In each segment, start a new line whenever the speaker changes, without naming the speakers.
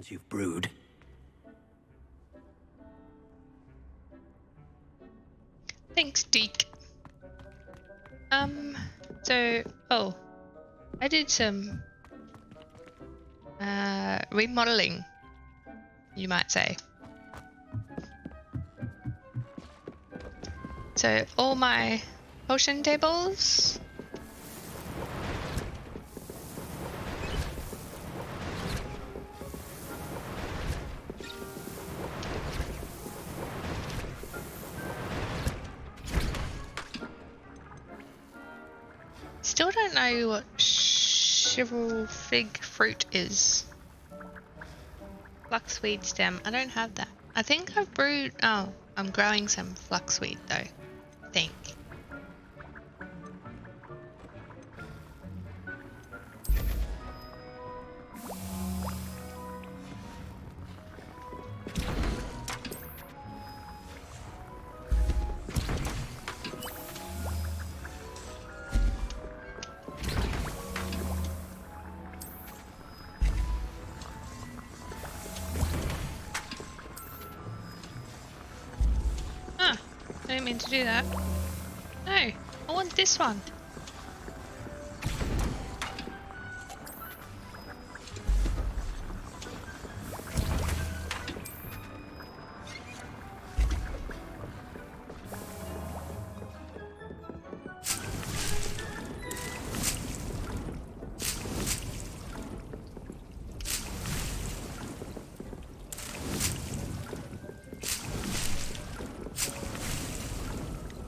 You've brewed.
Thanks, Deke. I did some remodeling, you might say. So all my potion tables. Still don't know what shivel fig fruit is. Fluxweed stem. I don't have that. I think I've brewed. Oh, I'm growing some fluxweed though. I think. I didn't mean to do that. No, I want this one.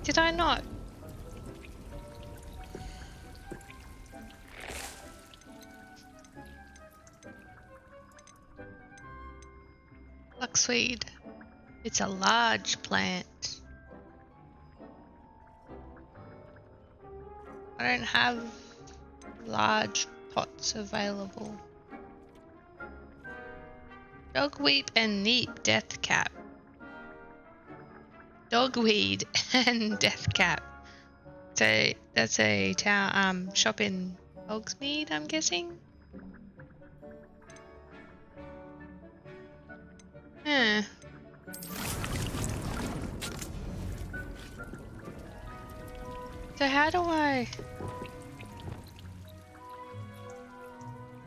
Did I not? Fluxweed. It's a large plant. I don't have large pots available. Dogweed and neep death cap. Dogweed and death cap. So that's a town shop in Hogsmeade, I'm guessing. Huh. So how do I?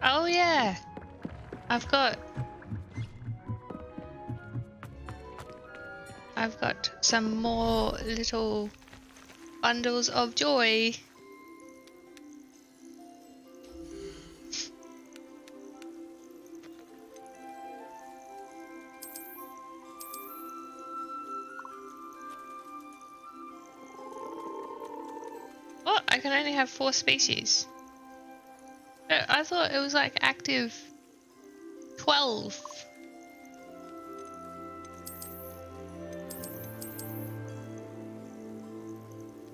Oh yeah, I've got some more little bundles of joy. What? I can only have 4 species. I thought it was like active 12.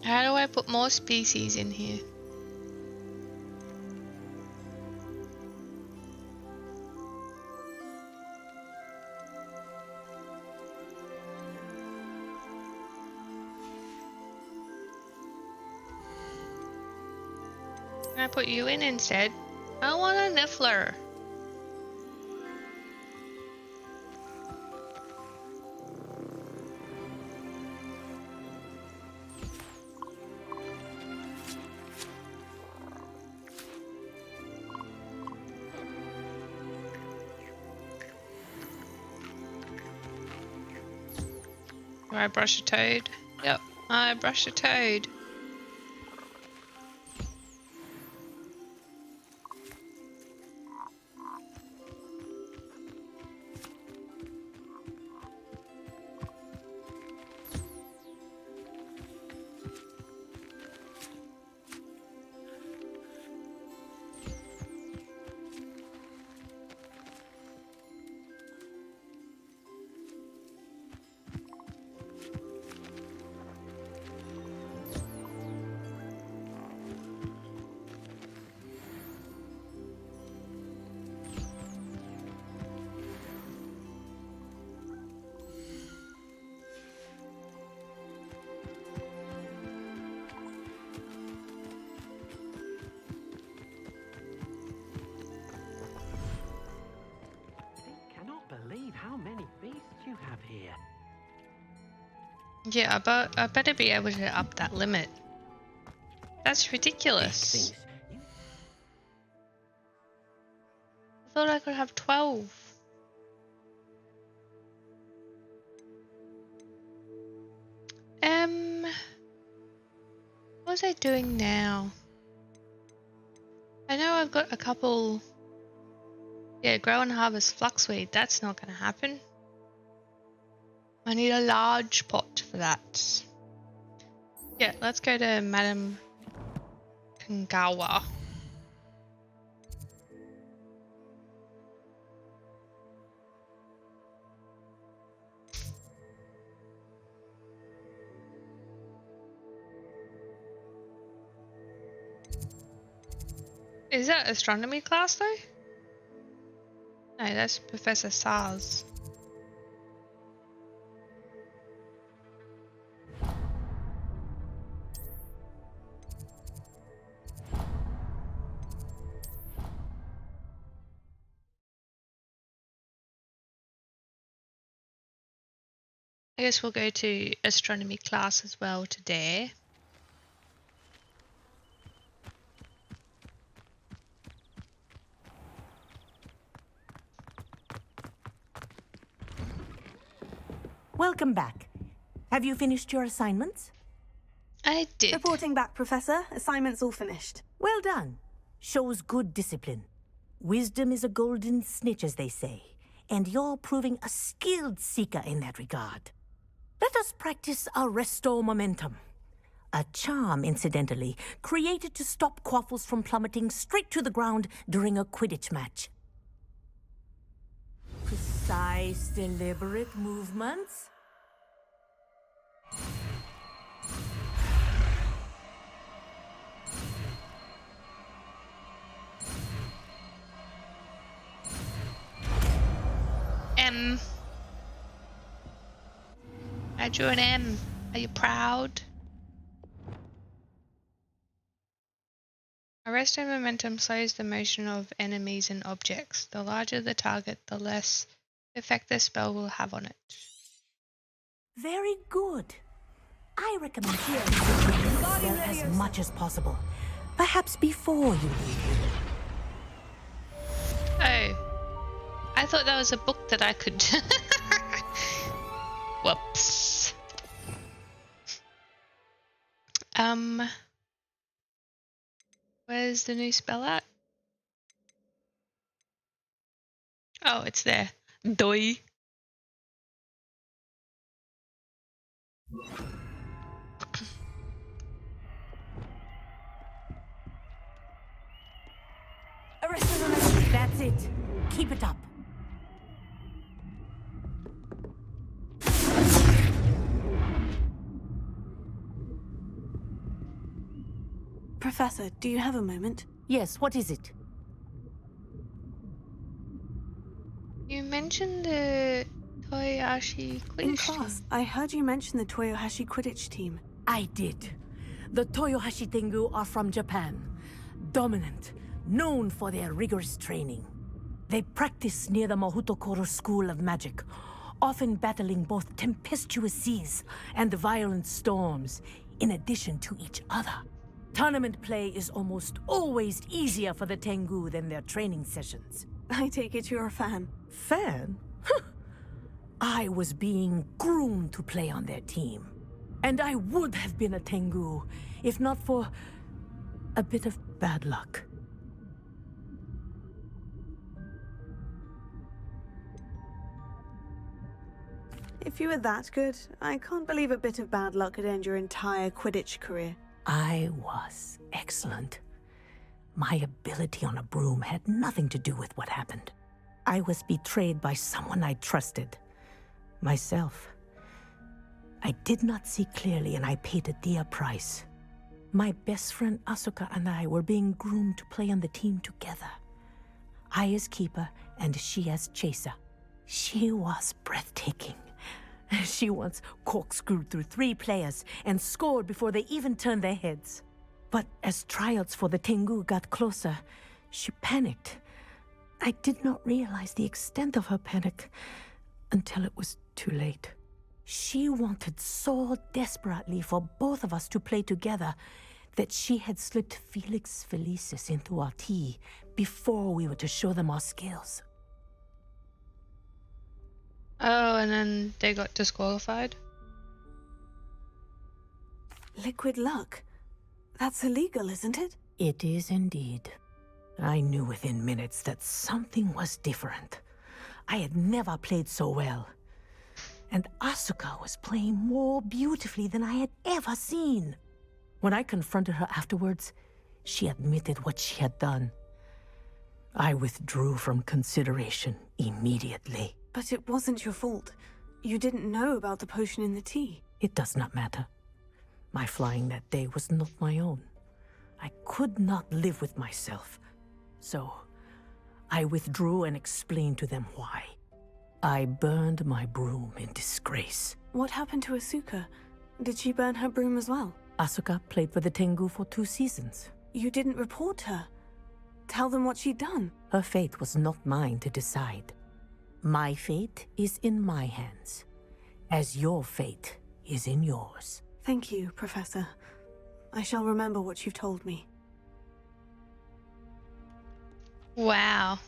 How do I put more species in here? Can I put you in instead? I want a niffler. Do I brush a toad? Yep, I brush a toad.
you have here?
Yeah, but I better be able to up that limit. That's ridiculous.
Things.
I thought I could have 12. What was I doing now? I know I've got a couple. Yeah, grow and harvest fluxweed. That's not going to happen. I need a large pot for that. Yeah, let's go to Madame Kangawa. Is that astronomy class though? No, that's Professor Sars. I guess we'll go to astronomy class as well today.
Welcome back. Have you finished your assignments?
I did.
Reporting back, Professor. Assignment's all finished.
Well done. Shows good discipline. Wisdom is a golden snitch, as they say, and you're proving a skilled seeker in that regard. Let us practice our Restore Momentum. A charm, incidentally, created to stop quaffles from plummeting straight to the ground during a Quidditch match. Precise, deliberate movements.
M. I drew an M. Are you proud? Arrest and momentum slows the motion of enemies and objects. The larger the target, the less effect the spell will have on it.
Very good. I recommend hearing as much as possible. Perhaps before you leave here.
Oh. I thought that was a book that I could... Whoops. Where's the new spell at? Oh, it's there. Doi.
That's it. Keep it up.
Professor, do you have a moment?
Yes, what is it?
You mentioned the Toyohashi Quidditch
In class, I heard you mention the Toyohashi Quidditch team.
I did. The Toyohashi Tengu are from Japan. Dominant, known for their rigorous training. They practice near the Mahutokoro School of Magic, often battling both tempestuous seas and violent storms, in addition to each other. Tournament play is almost always easier for the Tengu than their training sessions.
I take it you're a fan.
Fan? I was being groomed to play on their team. And I would have been a Tengu, if not for a bit of bad luck.
If you were that good, I can't believe a bit of bad luck could end your entire Quidditch career.
I was excellent. My ability on a broom had nothing to do with what happened. I was betrayed by someone I trusted. Myself. I did not see clearly and I paid a dear price. My best friend Asuka and I were being groomed to play on the team together. I as keeper and she as chaser. She was breathtaking. She once corkscrewed through 3 players and scored before they even turned their heads. But as tryouts for the Tengu got closer, she panicked. I did not realize the extent of her panic until it was Too late. She wanted so desperately for both of us to play together that she had slipped Felix Felicis into our tea before we were to show them our skills.
Oh, and then they got disqualified?
Liquid luck? That's illegal, isn't it?
It is indeed. I knew within minutes that something was different. I had never played so well. And Asuka was playing more beautifully than I had ever seen. When I confronted her afterwards, she admitted what she had done. I withdrew from consideration immediately.
But it wasn't your fault. You didn't know about the potion in the tea.
It does not matter. My flying that day was not my own. I could not live with myself. So, I withdrew and explained to them why. I burned my broom in disgrace.
What happened to Asuka? Did she burn her broom as well?
Asuka played for the Tengu for 2 seasons.
You didn't report her. Tell them what she'd done.
Her fate was not mine to decide. My fate is in my hands, as your fate is in yours.
Thank you, Professor. I shall remember what you've told me.
Wow.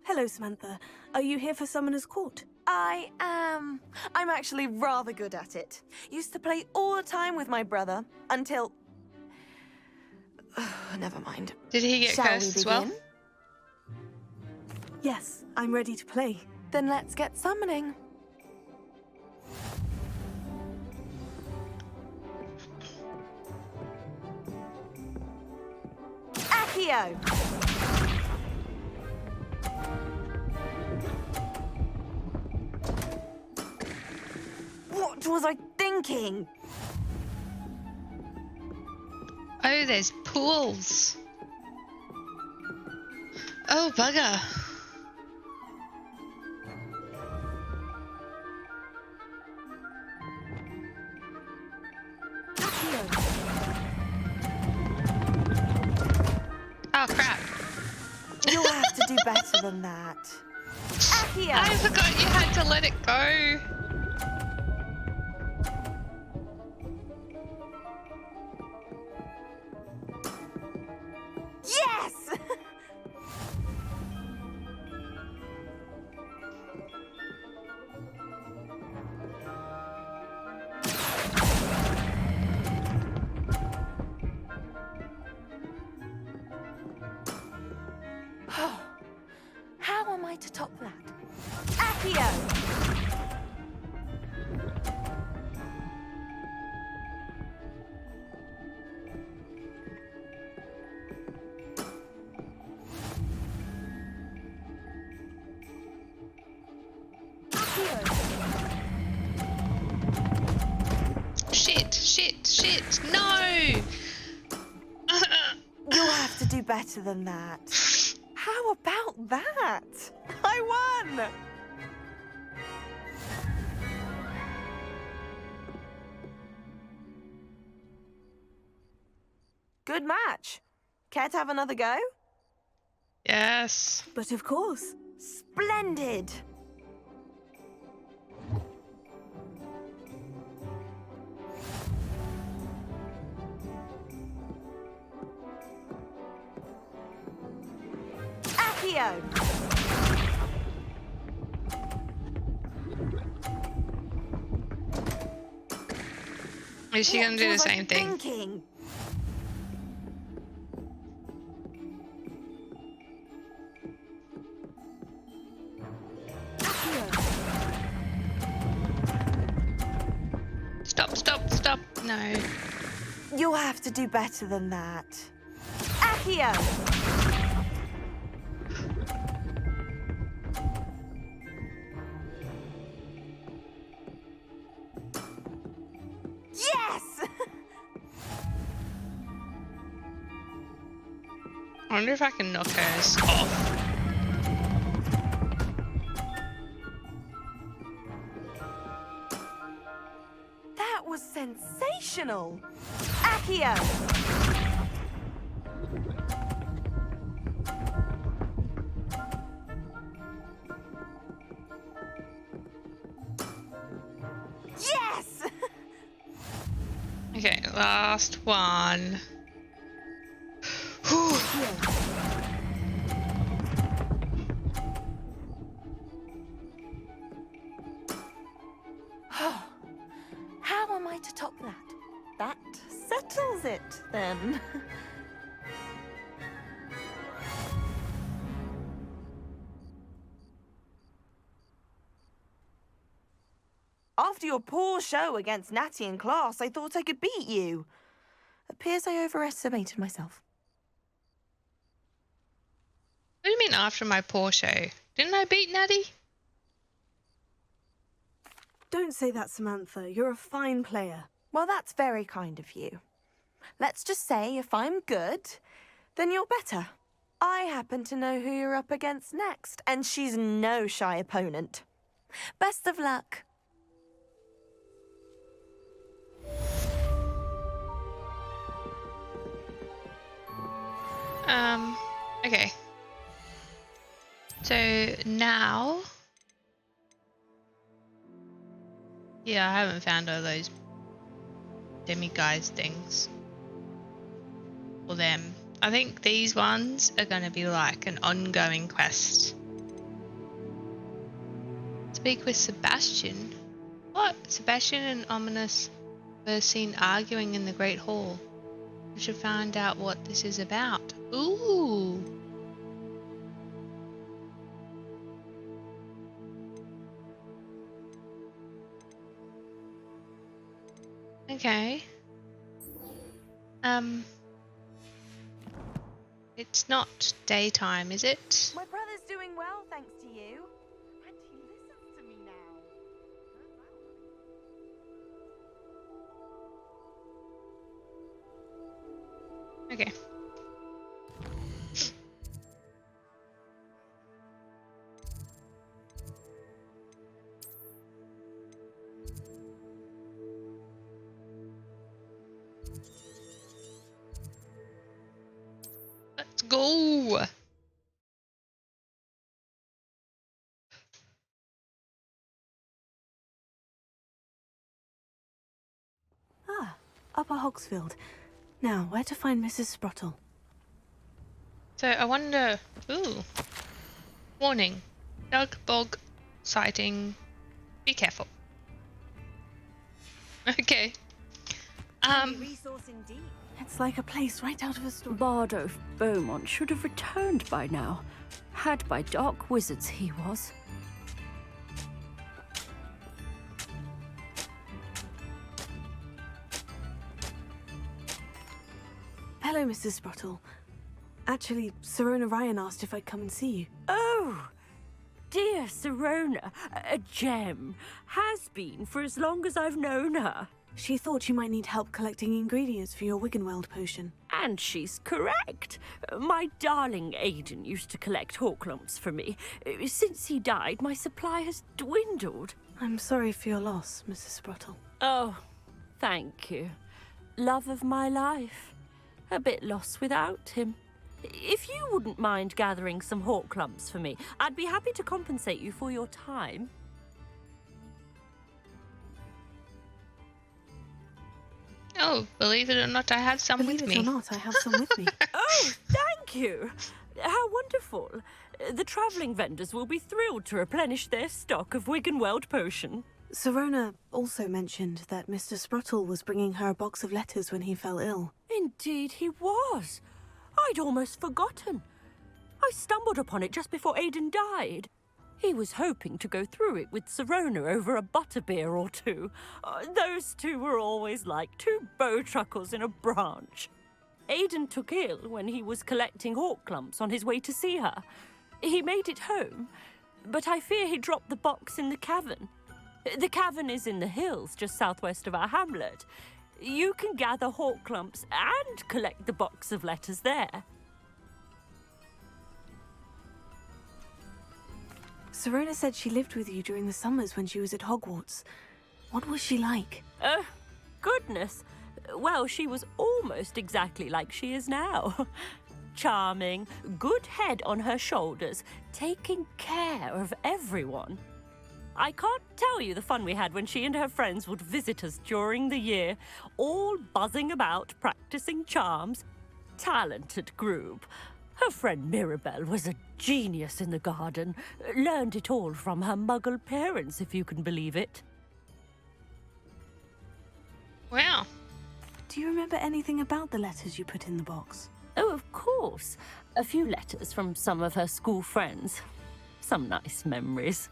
Hello, Samantha. Are you here for Summoner's Court?
I am. I'm actually rather good at it. Used to play all the time with my brother until... never mind.
Did he get
Shall we
cursed as well?
begin?
Yes, I'm ready to play.
Then let's get summoning. Accio! What was I thinking?
Oh, there's pools. Oh, bugger. Oh, crap.
You'll have to do better than that. Accio!
I forgot you had to let it go.
Yes! How am I to top that? Accio!
Shit, no!
You'll have to do better than that. How about that? I won! Good match. Care to have another go?
Yes.
But of course.
Splendid! Accio!
Is she gonna do the
was I
same thing?
thinking?
Stop. No.
You'll have to do better than that. Accio! Yes!
I wonder if I can knock hers off.
That was sensational! Accio! Yes!
Okay, last one. Whew.
How am I to top that? That settles it, then. After your poor show against Natty in class, I thought I could beat you. Appears I overestimated myself.
What do you mean after my poor show? Didn't I beat Natty?
Don't say that, Samantha. You're a fine player.
Well, that's very kind of you. Let's just say if I'm good, then you're better. I happen to know who you're up against next, and she's no shy opponent. Best of luck.
Okay. So now... Yeah, I haven't found all those demiguise things. Or them. I think these ones are going to be like an ongoing quest. Speak with Sebastian. What? Sebastian and Ominous were seen arguing in the Great Hall. We should find out what this is about. Ooh. Okay. It's not daytime, is it?
My brother's doing well, thanks to you. And he listens to me now.
Okay. Let's go.
Ah, Upper Hogsfield. Now, where to find Mrs. Sprottle?
So I wonder. Ooh. Warning. Dug bog sighting. Be careful. Okay.
Resource indeed.
It's like a place right out of a story.
Bardo Beaumont should have returned by now. Had by dark wizards he was.
Hello, Mrs. Sprottle. Actually, Sirona Ryan asked if I'd come and see you.
Oh, dear Sirona, a gem. Has been for as long as I've known her.
She thought you might need help collecting ingredients for your Wiggenweld potion.
And she's correct. My darling Aidan used to collect hawk lumps for me. Since he died, my supply has dwindled.
I'm sorry for your loss, Mrs. Sprottle.
Oh, thank you. Love of my life. A bit lost without him. If you wouldn't mind gathering some hawk lumps for me, I'd be happy to compensate you for your time.
Oh, believe it or not, I have some
Believe
with
it
me.
or not, I have some with me.
Oh, thank you. How wonderful. The travelling vendors will be thrilled to replenish their stock of Wiggenweld potion.
Sirona also mentioned that Mr. Sprottle was bringing her a box of letters when he fell ill.
Indeed he was. I'd almost forgotten. I stumbled upon it just before Aidan died. He was hoping to go through it with Sirona over a butterbeer or two. Those two were always like two bowtruckles in a branch. Aidan took ill when he was collecting hawk lumps on his way to see her. He made it home, but I fear he dropped the box in the cavern. The cavern is in the hills just southwest of our hamlet. You can gather hawk lumps and collect the box of letters there.
Sirona said she lived with you during the summers when she was at Hogwarts. What was she like?
Goodness. Well, she was almost exactly like she is now. Charming, good head on her shoulders, taking care of everyone. I can't tell you the fun we had when she and her friends would visit us during the year, all buzzing about, practicing charms. Talented group. Her friend Mirabelle was a genius in the garden. Learned it all from her muggle parents, if you can believe it.
Wow.
Do you remember anything about the letters you put in the box?
Oh, of course. A few letters from some of her school friends. Some nice memories.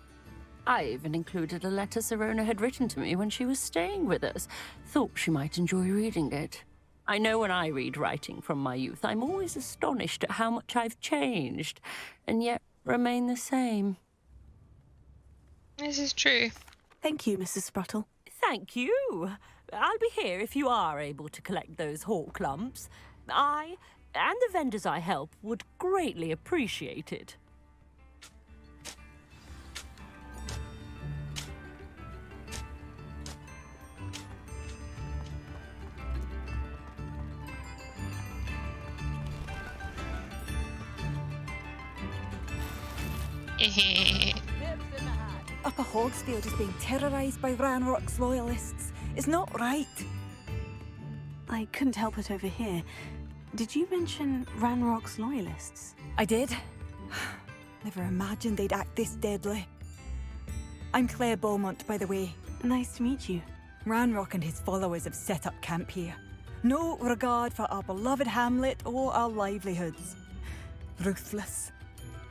I even included a letter Sirona had written to me when she was staying with us. Thought she might enjoy reading it. I know when I read writing from my youth, I'm always astonished at how much I've changed, and yet remain the same.
This is true.
Thank you, Mrs. Spruttle.
Thank you. I'll be here if you are able to collect those hawk lumps. I, and the vendors I help, would greatly appreciate it.
Upper Hogsfield is being terrorised by Ranrock's loyalists. It's not right.
I couldn't help it over here. Did you mention Ranrock's loyalists?
I did. Never imagined they'd act this deadly. I'm Claire Beaumont, by the way.
Nice to meet you.
Ranrock and his followers have set up camp here. No regard for our beloved hamlet or our livelihoods. Ruthless.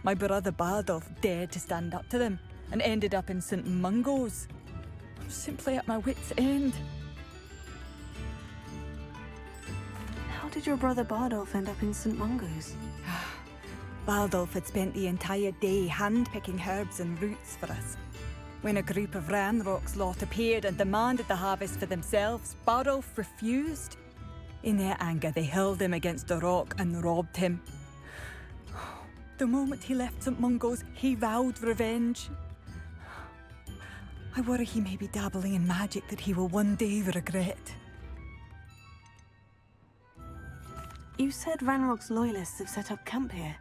My brother Bardolph dared to stand up to them and ended up in St. Mungo's. I'm simply at my wit's end.
How did your brother Bardolph end up in St. Mungo's?
Bardolph had spent the entire day hand-picking herbs and roots for us. When a group of Ranrock's lot appeared and demanded the harvest for themselves, Bardolph refused. In their anger, they hurled him against a rock and robbed him. The moment he left St. Mungo's, he vowed revenge. I worry he may be dabbling in magic that he will one day regret.
You said Ranrock's loyalists have set up camp here.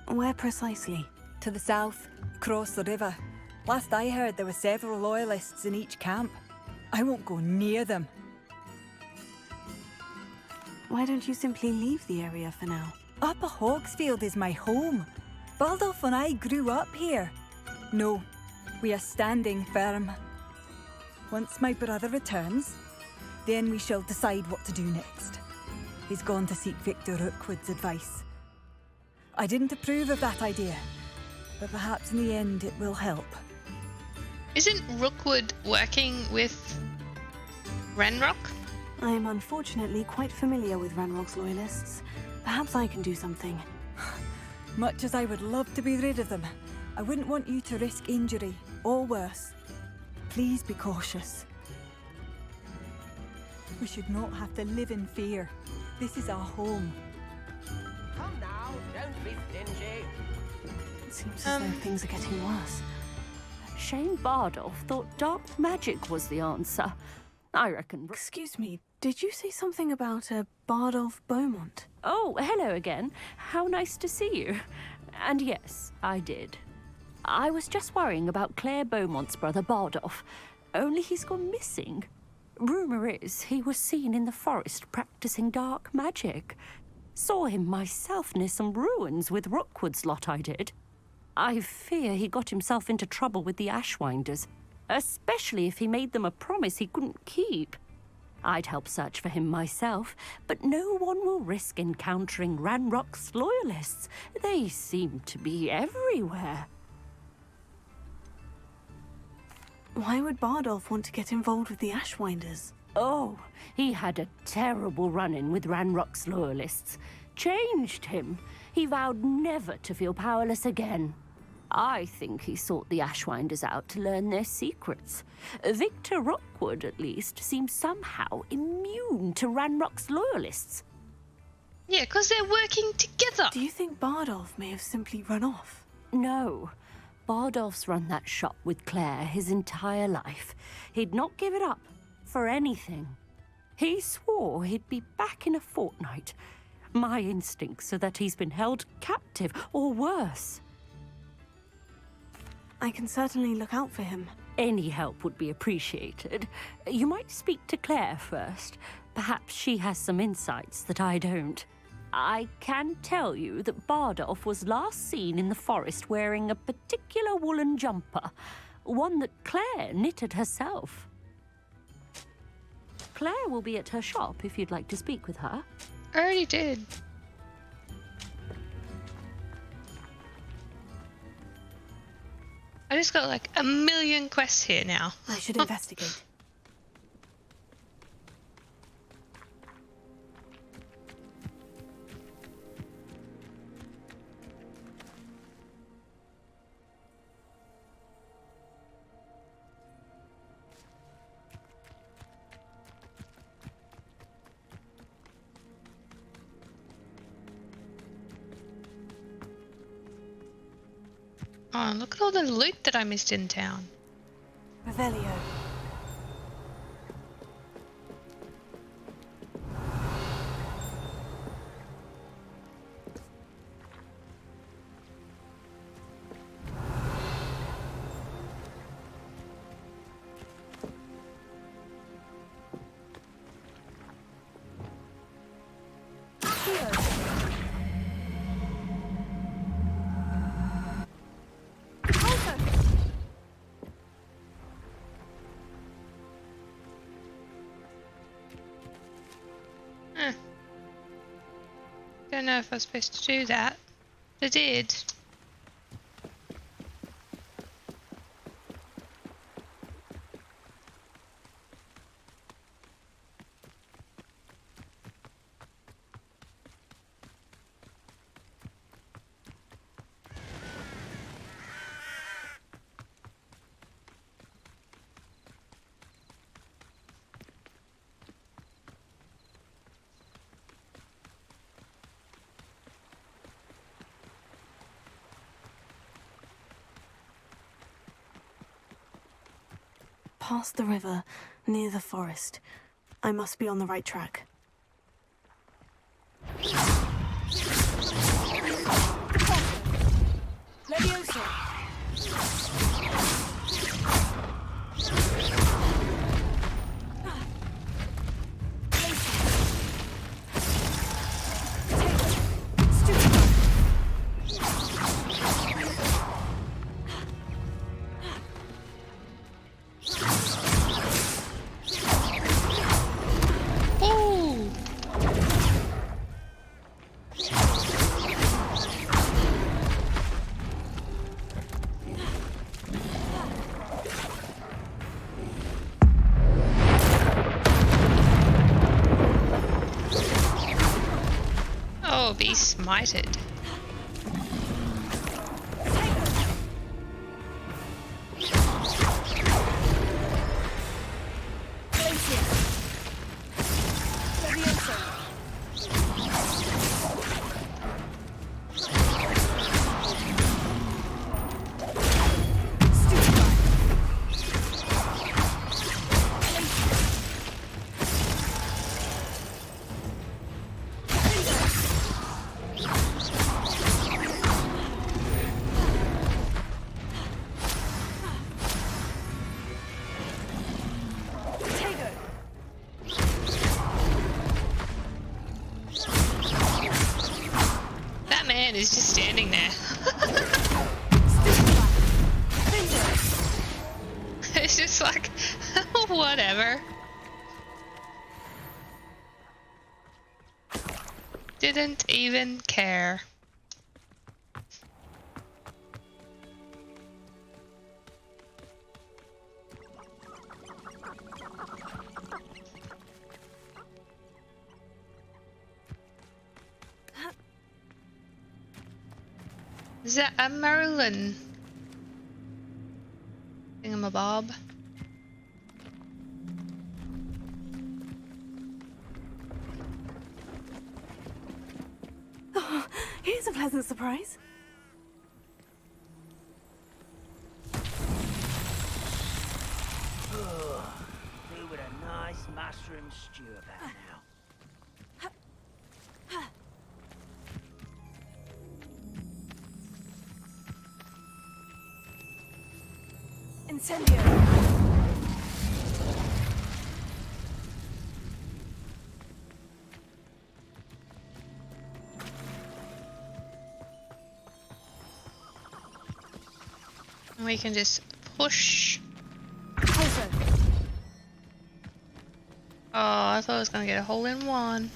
Where precisely?
To the south, across the river. Last I heard, there were several loyalists in each camp. I won't go near them.
Why don't you simply leave the area for now?
Upper Hogsfield is my home. Bardolph and I grew up here. No, we are standing firm. Once my brother returns, then we shall decide what to do next. He's gone to seek Victor Rookwood's advice. I didn't approve of that idea, but perhaps in the end it will help.
Isn't Rookwood working with Ranrock?
I am unfortunately quite familiar with Ranrock's loyalists. Perhaps I can do something.
Much as I would love to be rid of them, I wouldn't want you to risk injury, or worse. Please be cautious. We should not have to live in fear. This is our home.
Come now, don't be stingy.
It seems as though things are getting worse.
Shane Bardolph thought dark magic was the answer. I reckon...
Excuse me, did you say something about a Bardolph Beaumont?
Oh, hello again. How nice to see you. And yes, I did. I was just worrying about Claire Beaumont's brother Bardolph. Only he's gone missing. Rumour is he was seen in the forest practicing dark magic. Saw him myself near some ruins with Rookwood's lot I did. I fear he got himself into trouble with the Ashwinders, especially if he made them a promise he couldn't keep. I'd help search for him myself, but no one will risk encountering Ranrock's loyalists. They seem to be everywhere.
Why would Bardolph want to get involved with the Ashwinders?
Oh, he had a terrible run-in with Ranrock's loyalists. Changed him. He vowed never to feel powerless again. I think he sought the Ashwinders out to learn their secrets. Victor Rookwood, at least, seems somehow immune to Ranrock's loyalists.
Yeah, because they're working together.
Do you think Bardolph may have simply run off?
No. Bardolph's run that shop with Claire his entire life. He'd not give it up for anything. He swore he'd be back in a fortnight. My instincts are that he's been held captive, or worse.
I can certainly look out for him.
Any help would be appreciated. You might speak to Claire first. Perhaps she has some insights that I don't. I can tell you that Bardolph was last seen in the forest wearing a particular woolen jumper, one that Claire knitted herself. Claire will be at her shop if you'd like to speak with her.
I already did. I just got like a million quests here now.
I should investigate.
Oh, look at all the loot that I missed in town.
Revelio.
Don't know if I was supposed to do that, but I did.
Past the river, near the forest. I must be on the right track. Leviosa!
Be smited. Is just standing there. It's just like, whatever. Didn't even care. Is that a Merlin thingamabob?
Oh, here's a pleasant surprise.
stew about now?
Incendio!
And we can just push.
Pulso!
Oh, I thought I was gonna get a hole in one.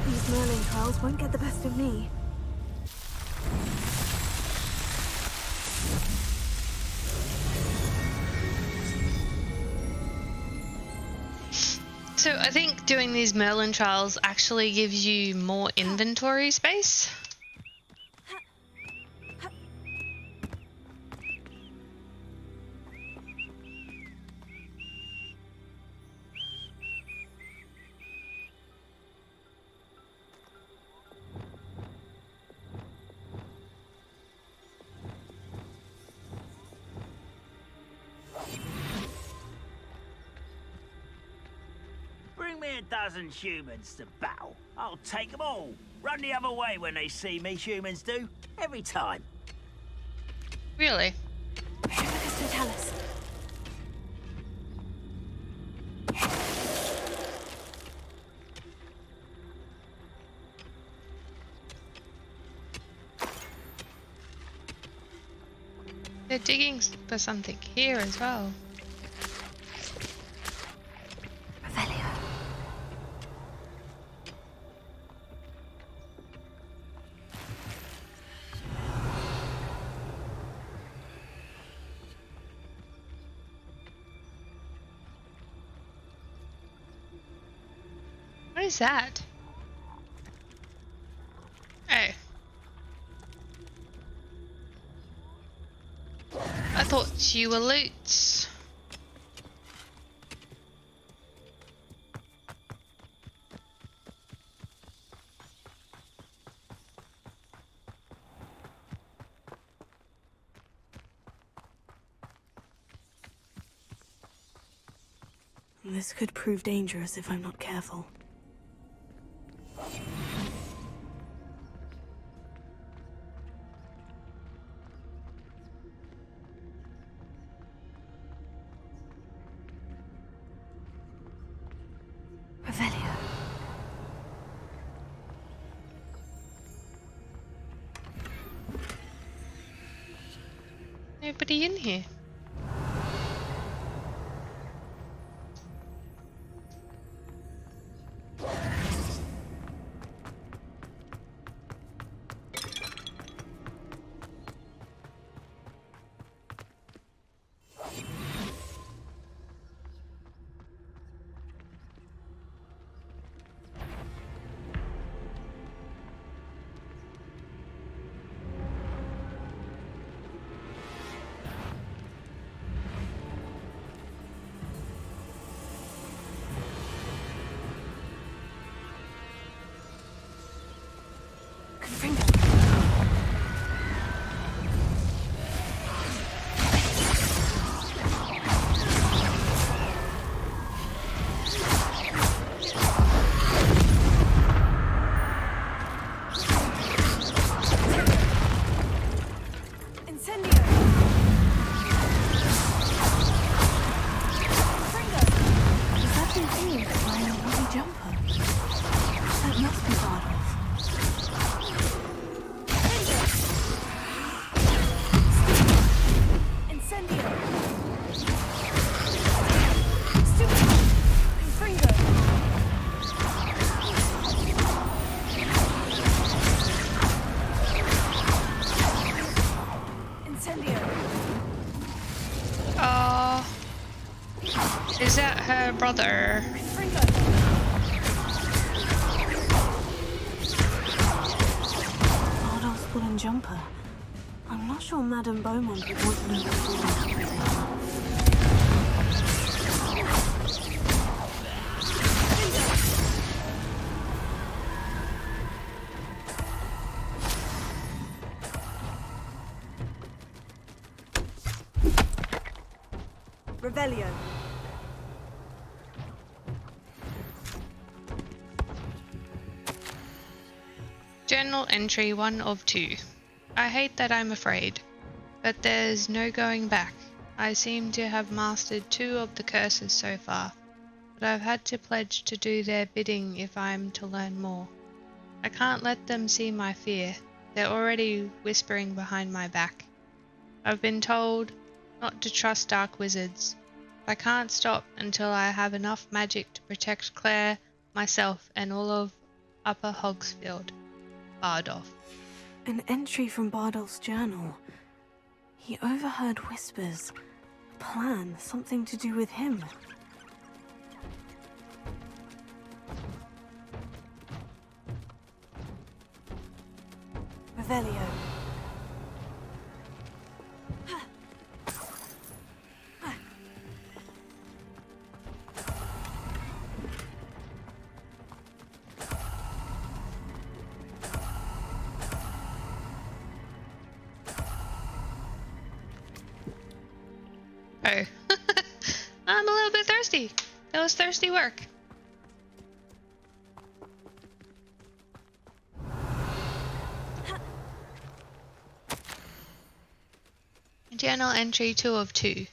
These Merlin trials won't get the best of me.
So I think doing these Merlin trials actually gives you more inventory space.
Bring me a dozen humans to battle. I'll take them all. Run the other way when they see me, humans do. Every time.
Really?
Totalis.
They're digging for something here as well.
Revelio.
What is that? Oh. I thought you were loot.
This could prove dangerous if I'm not careful.
Revelio.
Nobody in here. Is that her brother?
Bardolph's woolen jumper. I'm not sure Madame Beaumont would want to know what's all that with it.
Revelio.
Journal entry 1 of 2. I hate that I'm afraid, but there's no going back. I seem to have mastered 2 of the curses so far, but I've had to pledge to do their bidding if I'm to learn more. I can't let them see my fear. They're already whispering behind my back. I've been told not to trust dark wizards. I can't stop until I have enough magic to protect Claire, myself, and all of Upper Hogsfield. Bardolph.
An entry from Bardolph's journal. He overheard whispers. A plan, something to do with him. Revelio.
Oh. I'm a little bit thirsty. That was thirsty work. Journal entry 2 of 2.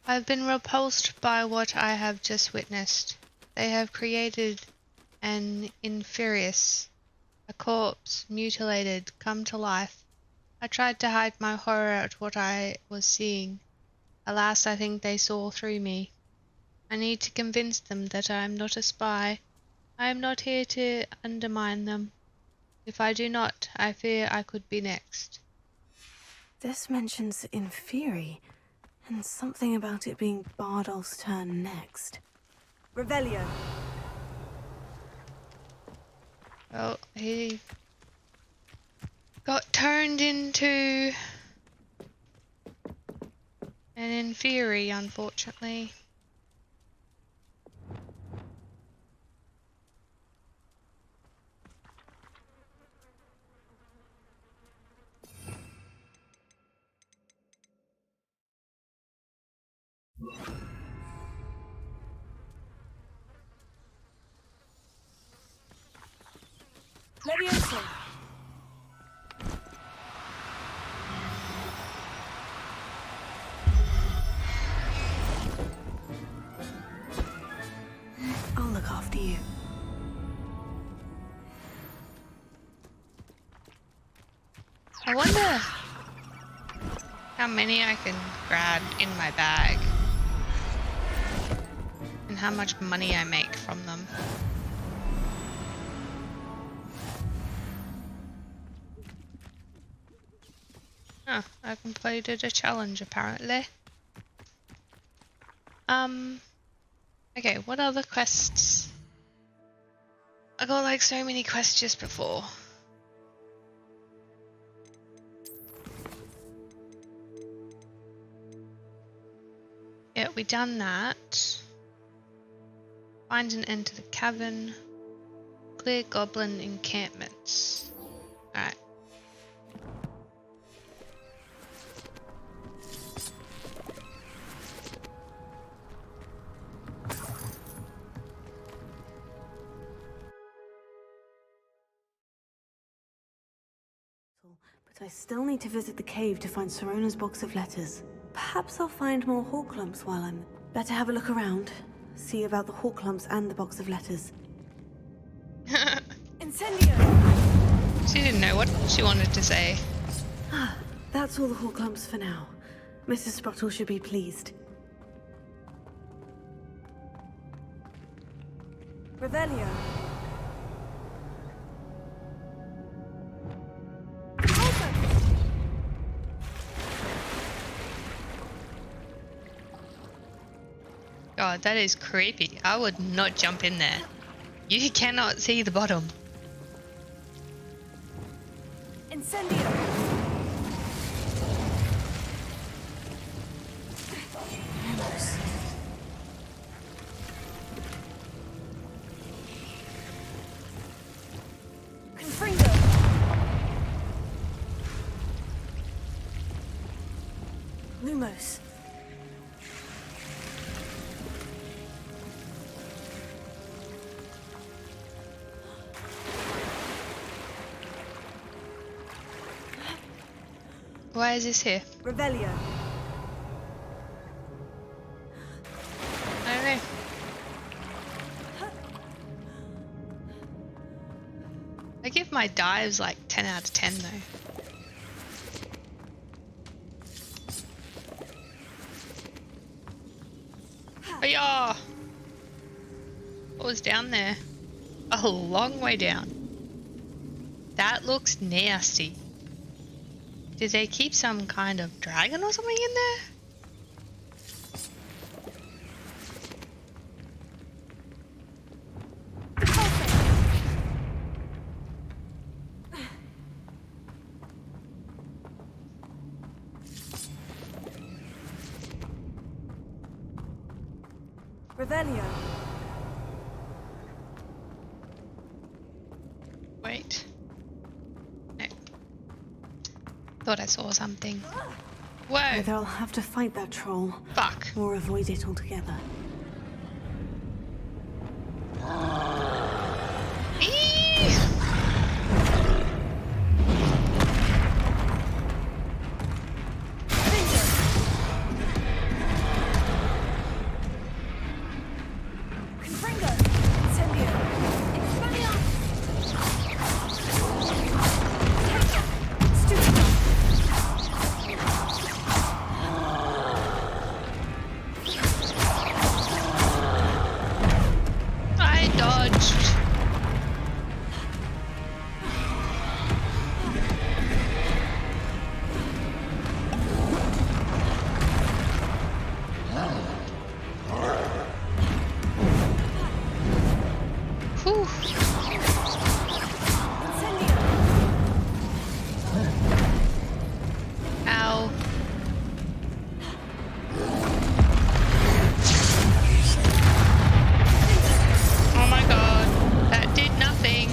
I've been repulsed by what I have just witnessed. They have created an inferius, a corpse, mutilated, come to life. I tried to hide my horror at what I was seeing. Alas, I think they saw through me. I need to convince them that I am not a spy. I am not here to undermine them. If I do not, I fear I could be next.
This mentions Inferi, and something about it being Bardolph's turn next.
Revelio.
Well, he got turned into an Inferi, unfortunately.
Levioso.
I'll look after you.
I wonder how many I can grab in my bag and how much money I make from them. Oh, I completed a challenge apparently. Okay, what other quests? I got like so many quests just before. Yeah, we done that. Find and enter the cavern. Clear goblin encampments. Alright.
But I still need to visit the cave to find Sirona's box of letters. Perhaps I'll find more hawk lumps while I'm... Better have a look around. See about the hawk lumps and the box of letters.
Incendio.
She didn't know what she wanted to say.
That's all the hawk lumps for now. Mrs. Sprottle should be pleased.
Revelio.
God, that is creepy. I would not jump in there. You cannot see the bottom.
Incendio. Confringo.
Lumos.
Why is this here?
Revelio.
I don't know. I give my dives like 10 out of 10 though. Oh yeah! What was down there? A long way down. That looks nasty. Did they keep some kind of dragon or something in there?
Revelio.
Wait. No. Thought I saw something. Whoa!
Either I'll have to fight that troll
Fuck.
or avoid it altogether.
Eee! I dodged. Whew. Ow. Oh my god, that did nothing.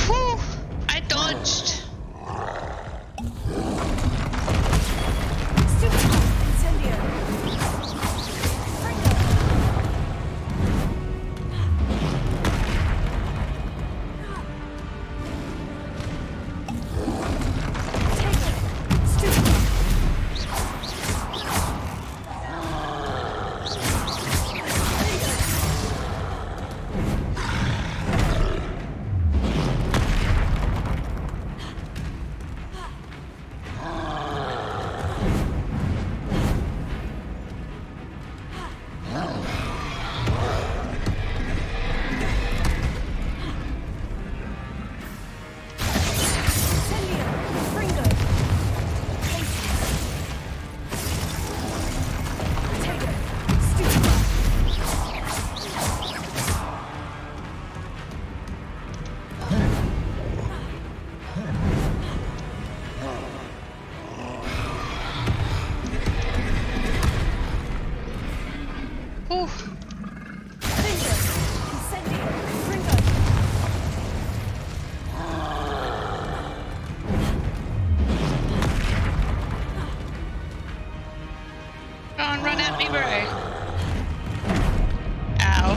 Whew, I dodged. Whew. Go on, run at me, bro. Ow.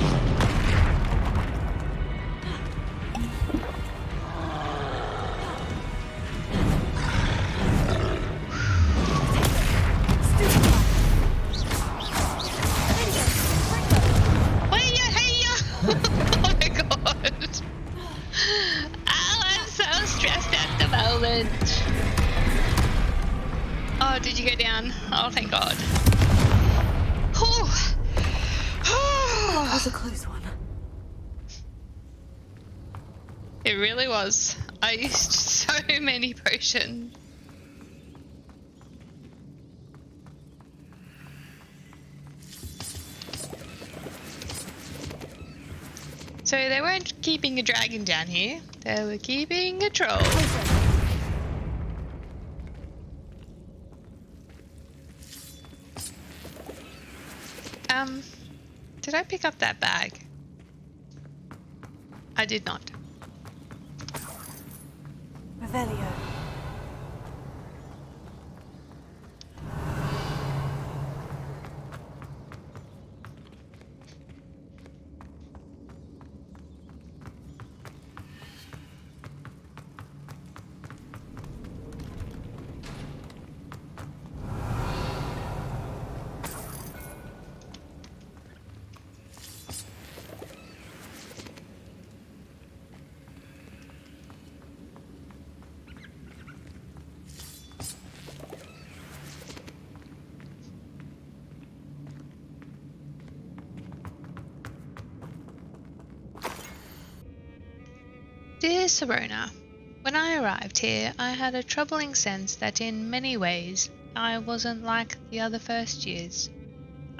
Oh, did you go down? Oh, thank God. Oh.
That was a close one.
It really was. I used so many potions. So they weren't keeping a dragon down here. They were keeping a troll. Did I pick up that bag? I did not.
Revelio.
Dear Sirona, when I arrived here, I had a troubling sense that in many ways I wasn't like the other first years.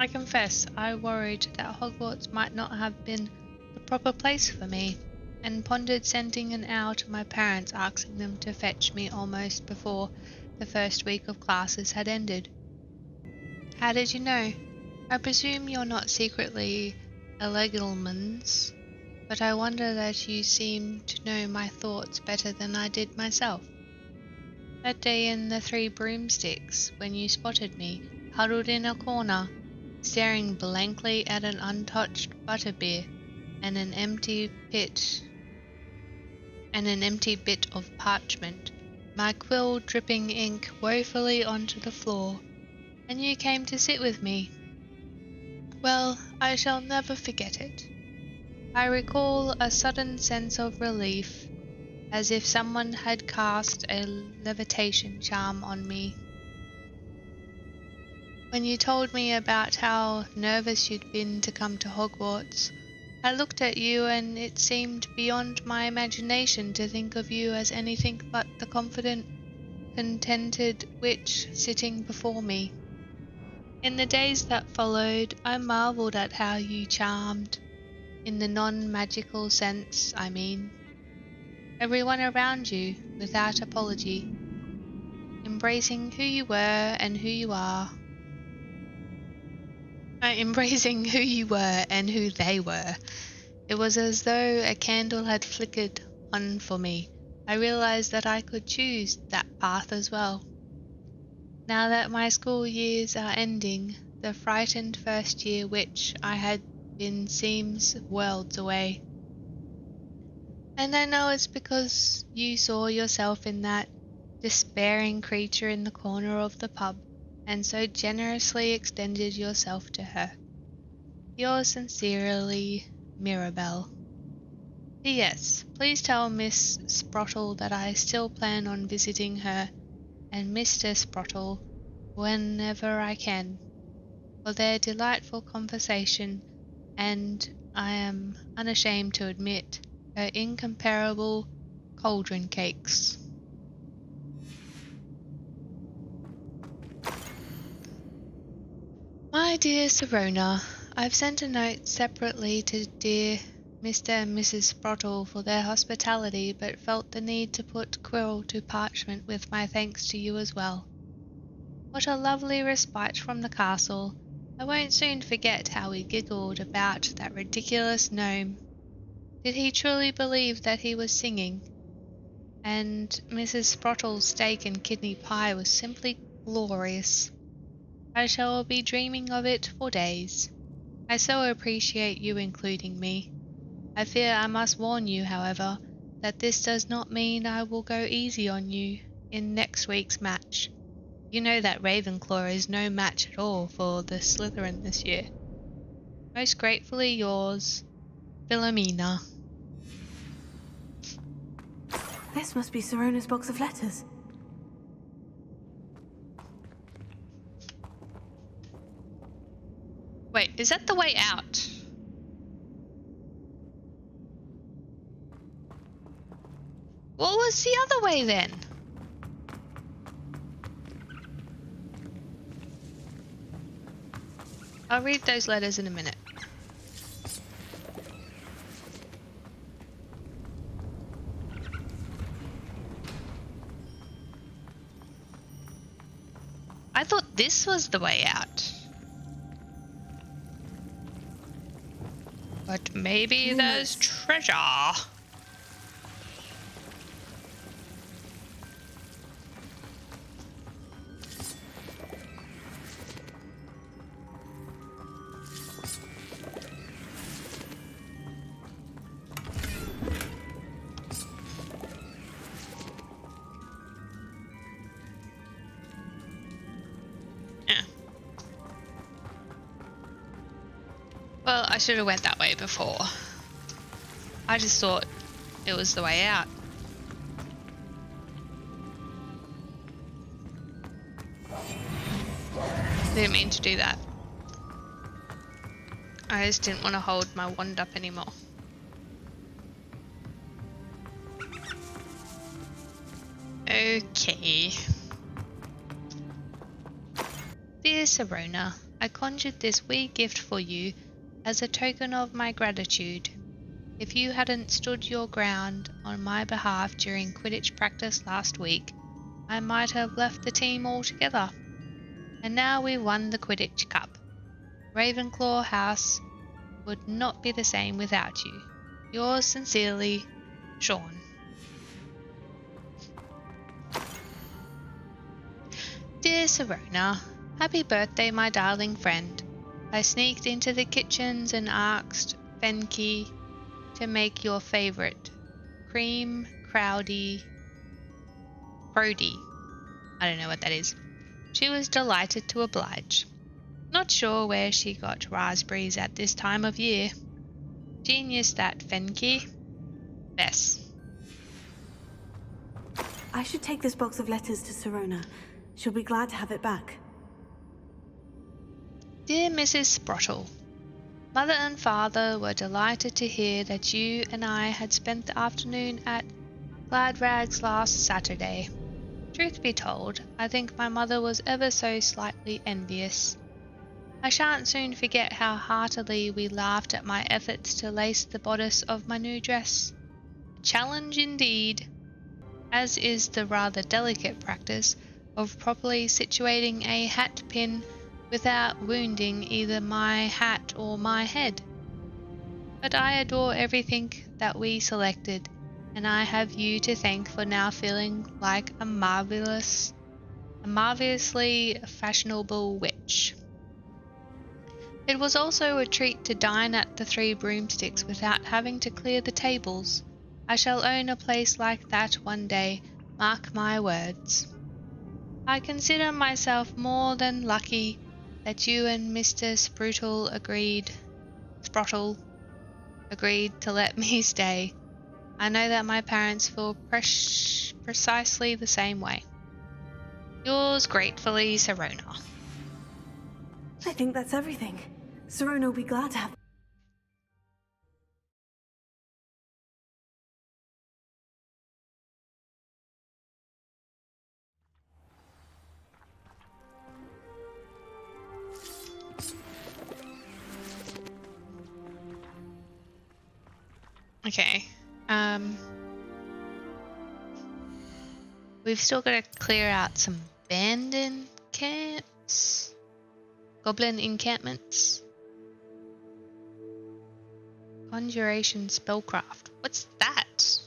I confess I worried that Hogwarts might not have been the proper place for me, and pondered sending an owl to my parents asking them to fetch me almost before the first week of classes had ended. How did you know? I presume you're not secretly a Legelmans, but I wonder that you seem to know my thoughts better than I did myself. That day in the Three Broomsticks, when you spotted me, huddled in a corner, staring blankly at an untouched butterbeer and an empty bit of parchment, my quill dripping ink woefully onto the floor, and you came to sit with me. Well, I shall never forget it. I recall a sudden sense of relief, as if someone had cast a levitation charm on me. When you told me about how nervous you'd been to come to Hogwarts, I looked at you and it seemed beyond my imagination to think of you as anything but the confident, contented witch sitting before me. In the days that followed, I marvelled at how you charmed, in the non-magical sense, I mean, everyone around you without apology, embracing who you were and who you are. Embracing who you were and who they were. It was as though a candle had flickered on for me. I realized that I could choose that path as well. Now that my school years are ending, the frightened first year witch I had been seems worlds away. And I know it's because you saw yourself in that despairing creature in the corner of the pub, and so generously extended yourself to her. Yours sincerely, Mirabelle. P.S. Please tell Miss Sprottle that I still plan on visiting her and Mr. Sprottle whenever I can, for their delightful conversation and, I am unashamed to admit, her incomparable cauldron cakes. My dear Sirona, I've sent a note separately to dear Mr. and Mrs. Sprottle for their hospitality, but felt the need to put quill to parchment with my thanks to you as well. What a lovely respite from the castle. I won't soon forget how we giggled about that ridiculous gnome. Did he truly believe that he was singing? And Mrs. Sprottle's steak and kidney pie was simply glorious. I shall be dreaming of it for days. I so appreciate you including me. I fear I must warn you, however, that this does not mean I will go easy on you in next week's match. You know that Ravenclaw is no match at all for the Slytherin this year. Most gratefully yours, Philomena.
This must be Sirona's box of letters.
Wait, is that the way out? What was the other way then? I'll read those letters in a minute. I thought this was the way out. But maybe there's treasure. Well, I should have went that way before. I just thought it was the way out. Didn't mean to do that. I just didn't want to hold my wand up anymore. Okay. Dear Sirona, I conjured this wee gift for you as a token of my gratitude. If you hadn't stood your ground on my behalf during Quidditch practice last week, I might have left the team altogether. And now we won the Quidditch Cup. Ravenclaw House would not be the same without you. Yours sincerely, Sean. Dear Sirona, happy birthday, my darling friend. I sneaked into the kitchens and asked Fenke to make your favorite, cream crowdy. I don't know what that is. She was delighted to oblige. Not sure where she got raspberries at this time of year. Genius that Fenke. Bess.
I should take this box of letters to Sirona. She'll be glad to have it back.
Dear Mrs. Sprottle, Mother and Father were delighted to hear that you and I had spent the afternoon at Gladrags last Saturday. Truth be told, I think my mother was ever so slightly envious. I shan't soon forget how heartily we laughed at my efforts to lace the bodice of my new dress. A challenge indeed, as is the rather delicate practice of properly situating a hat pin without wounding either my hat or my head. But I adore everything that we selected, and I have you to thank for now feeling like a marvelously fashionable witch. It was also a treat to dine at the Three Broomsticks without having to clear the tables. I shall own a place like that one day, mark my words. I consider myself more than lucky that you and Mr. Sprottle agreed to let me stay. I know that my parents feel precisely the same way. Yours gratefully, Sirona.
I think that's everything. Sirona will be glad to have...
Okay. We've still got to clear out some goblin encampments. Conjuration spellcraft. What's that?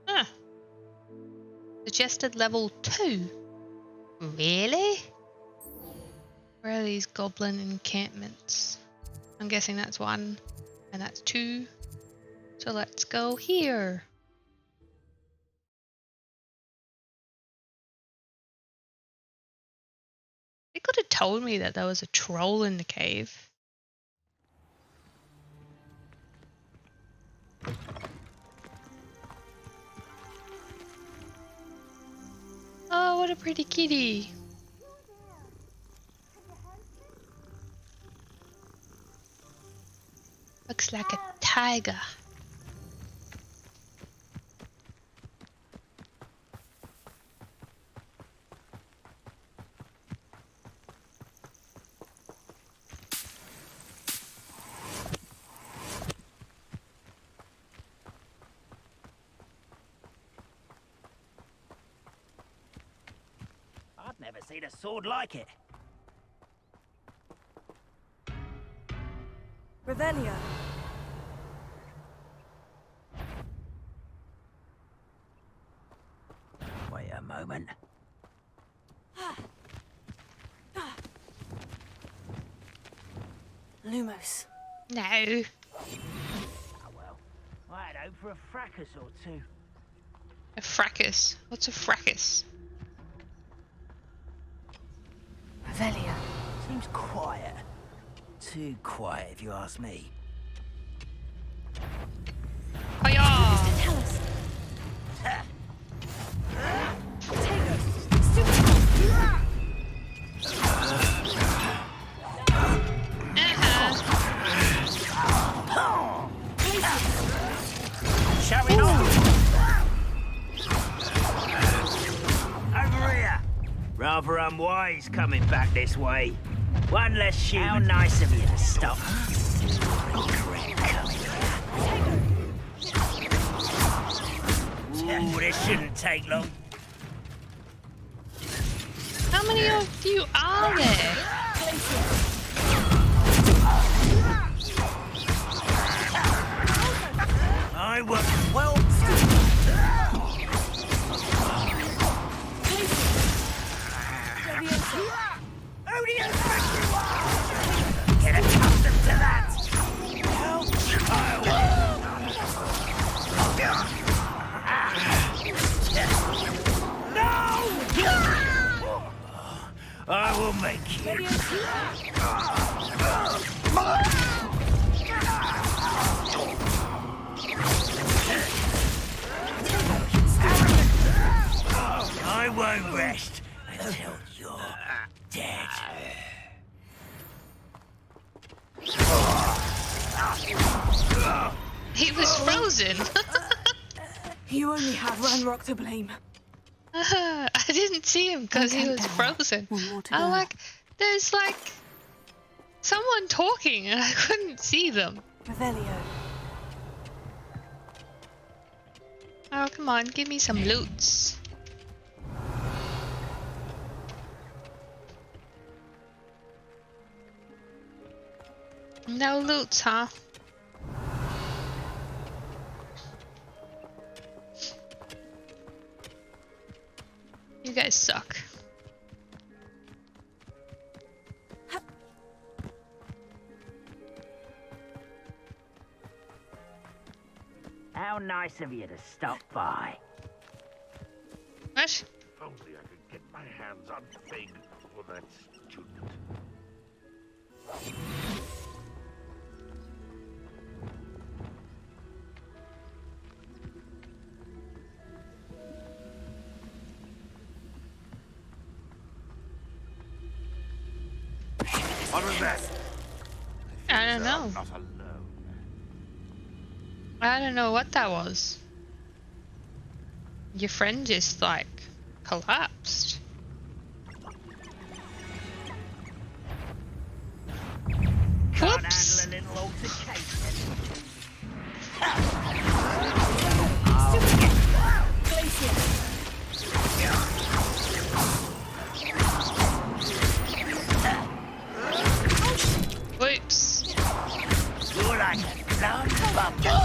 Huh. Suggested level 2. Really? Where are these goblin encampments? I'm guessing that's 1 and that's 2. So let's go here. They could have told me that there was a troll in the cave. Oh, what a pretty kitty. Looks like a tiger.
I've never seen a sword like it.
Revelia.
Wait a moment.
Lumos.
No.
Oh well. I had hoped for a fracas or two.
A fracas. What's a fracas?
Revelia.
Seems quiet. Too quiet, if you ask me.
Hiya!
Tell us.
Showing off! Over here! Rather unwise coming back this way. One less shoot. How nice of you to stop. Ooh, this shouldn't take long.
How many of you are there?
I work well. Who do you think you are? Get accustomed to that. No! I will make you. I won't rest until you're dead.
He was frozen.
You only have Ranrock to blame.
I didn't see him because he was frozen.
One more to
I'm
go.
like, there's like someone talking and I couldn't see them.
Revelio.
Oh, come on, give me some loots. No loots, huh? You guys suck.
How nice of you to stop by.
What?
Only I could get my hands on Fig for that student. What was that?
I don't know.
I'm not alone.
I don't know what that was. Your friend just like collapsed.
Can't
Whoops.
handle a little altercation.
Whoops.
You're like a lump bubble.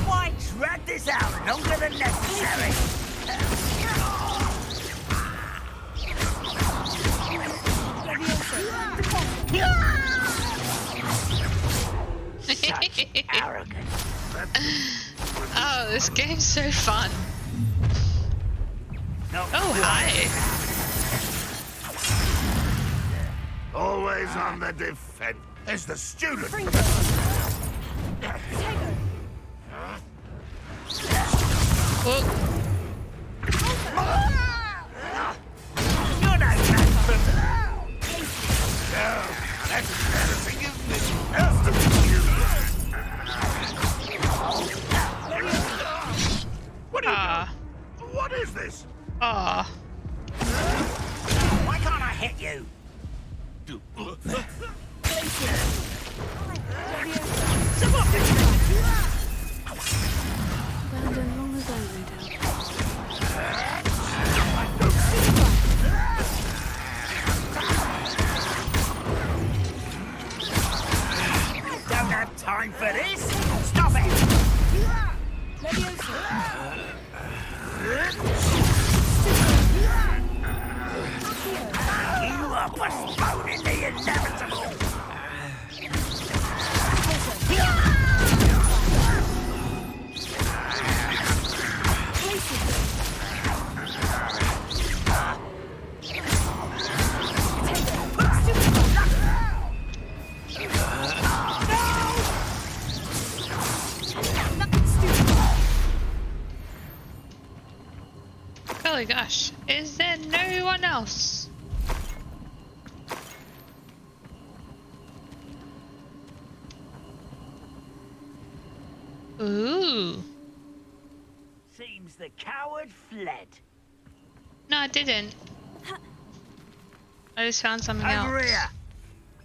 Why drag this out longer than necessary? Such arrogance.
Oh, this game's so fun.
No,
Oh, hi.
Always on the defense. There's the student.
Whoa.
you're no match for
That's embarrassing, isn't it? How's the student?
have time for this! Stop it! You are postponing the inevitable!
Oh gosh, is there no one else? Ooh.
Seems the coward fled.
No, I didn't. I just found something else.
Over here!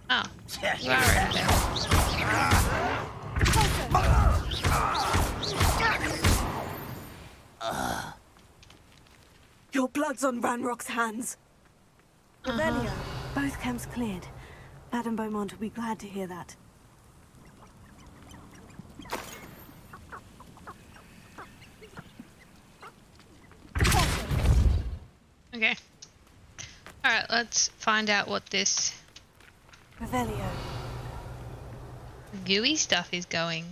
Oh, you are in there.
Your blood's on Ranrock's hands. Revelio, both camps cleared. Madame Beaumont will be glad to hear that.
Okay. Alright, let's find out what this
Revelio.
gooey stuff is going.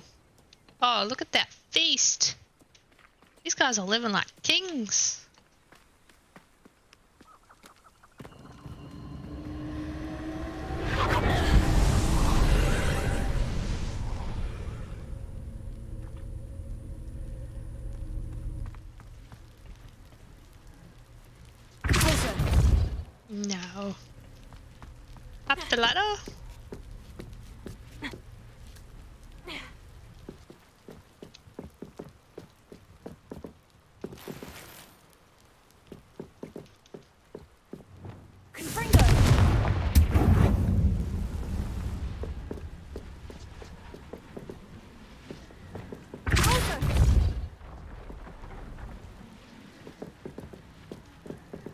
Oh, look at that feast! These guys are living like kings. No. Up the ladder?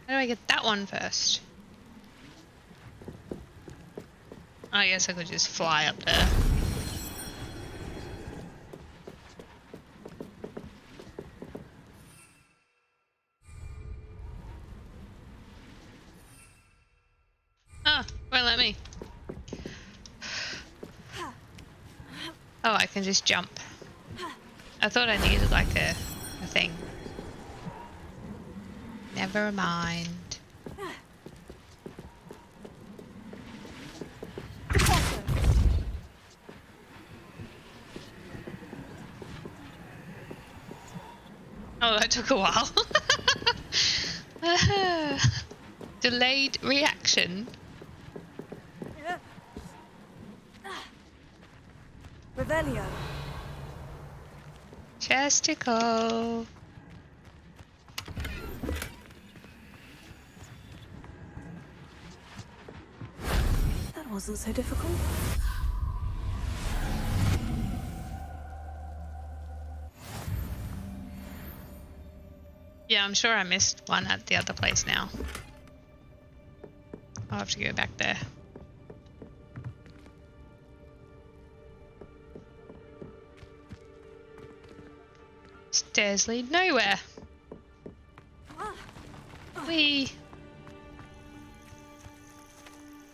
How do I get that one first? I guess I could just fly up there. Ah, won't let me. Oh, I can just jump. I thought I needed like a thing. Never mind. Oh, that took a while. Delayed reaction.
Revelio.
Chesticle.
That wasn't so difficult.
Yeah, I'm sure I missed one at the other place now. I'll have to go back there. Stairs lead nowhere. Whee!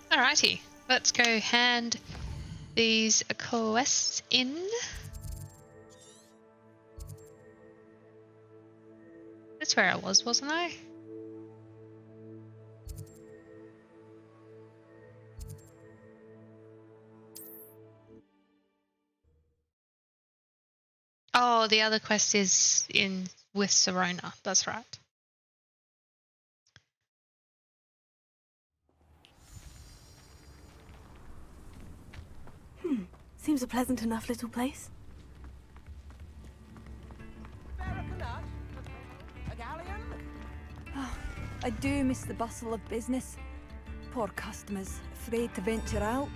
Alrighty, let's go hand these quests in. That's where I was, wasn't I? Oh, the other quest is in with Sirona. That's right.
Seems a pleasant enough little place.
I do miss the bustle of business. Poor customers, afraid to venture out.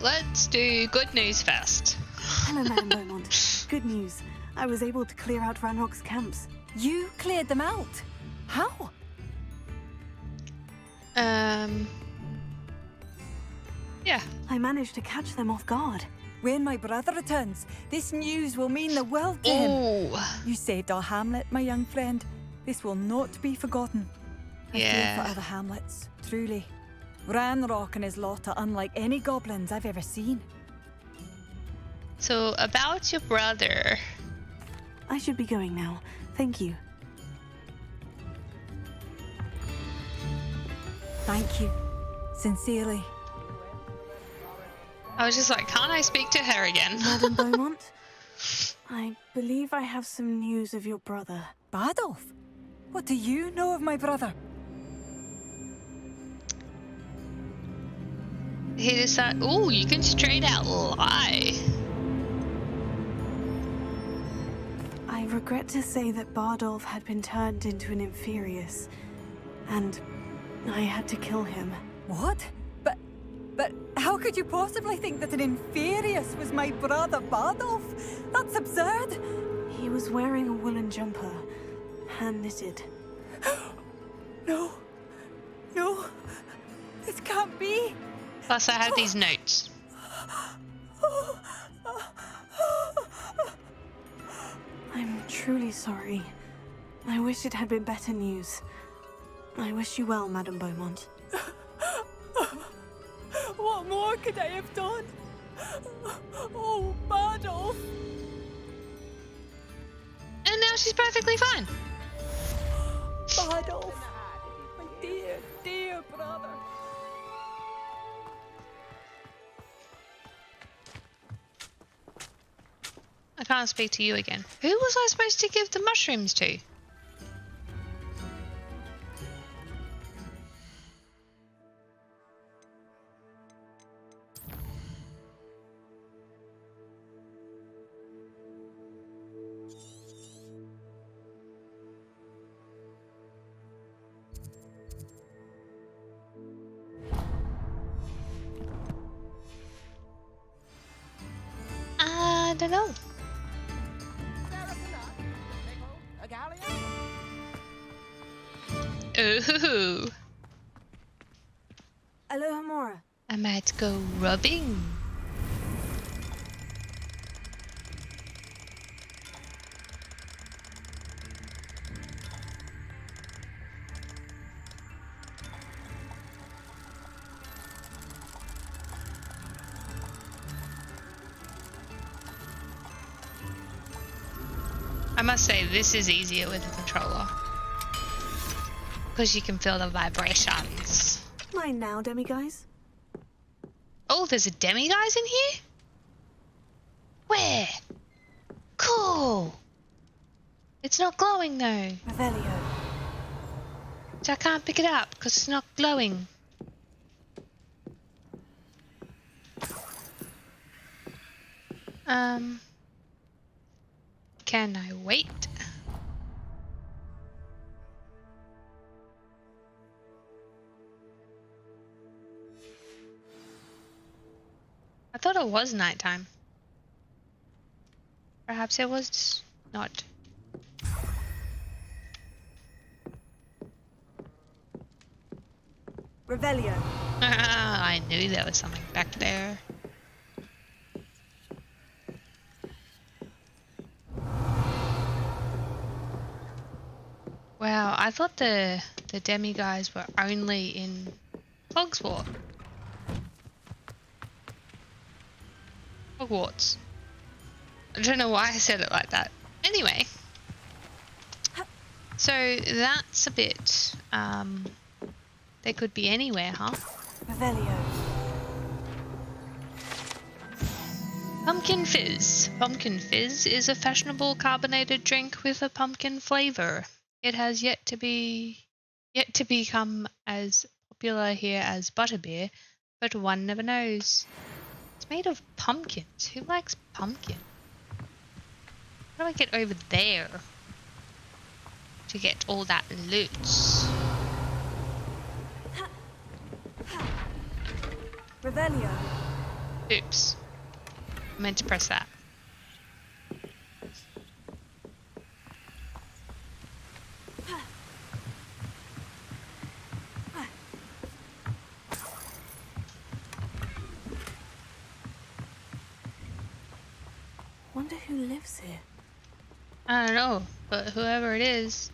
Let's do good news first.
Hello, Madame Beaumont. Good news. I was able to clear out Ranrock's camps.
You cleared them out? How?
Yeah.
I managed to catch them off guard.
When my brother returns, this news will mean the world to him.
Oh.
You saved our hamlet, my young friend. This will not be forgotten. I fear for other hamlets, truly. Ranrock and his lot are unlike any goblins I've ever seen.
So, about your brother.
I should be going now. Thank you.
Thank you. Sincerely.
I was just like, can't I speak to her again?
Madame Beaumont, I believe I have some news of your brother.
Badolf? What do you know of my brother?
He decided, ooh, you can straight out lie.
I regret to say that Bardolph had been turned into an Inferius, and I had to kill him.
What? But how could you possibly think that an Inferius was my brother Bardolph? That's absurd.
He was wearing a woolen jumper, hand-knitted.
No. No. This can't be.
Plus, I have these notes.
I'm truly sorry. I wish it had been better news. I wish you well, Madame Beaumont.
What more could I have done? Oh, Bardolph.
And now she's perfectly fine.
Bardolph. My dear, dear brother.
I can't speak to you again. Who was I supposed to give the mushrooms to? I don't know. Ooh,
Aloha Mora.
I might go rubbing. I must say, this is easier with a controller. Because you can feel the vibrations.
Mine now, demiguise.
Oh, there's a demiguise in here? Where? Cool. It's not glowing though.
Revelio.
So I can't pick it up because it's not glowing. Can I wait? I thought it was nighttime. Perhaps it was not.
Revelio.
I knew there was something back there. Wow, I thought the demiguise were only in Hogwarts. Hogwarts. I don't know why I said it like that. Anyway. So that's a bit, they could be anywhere, huh?
Revelio.
Pumpkin Fizz. Pumpkin Fizz is a fashionable carbonated drink with a pumpkin flavor. It has yet to become as popular here as butterbeer, but one never knows. It's made of pumpkins. Who likes pumpkin? How do I get over there to get all that loot?
Revelio.
Oops. I meant to press that.
Who lives here?
I don't know, but whoever it is,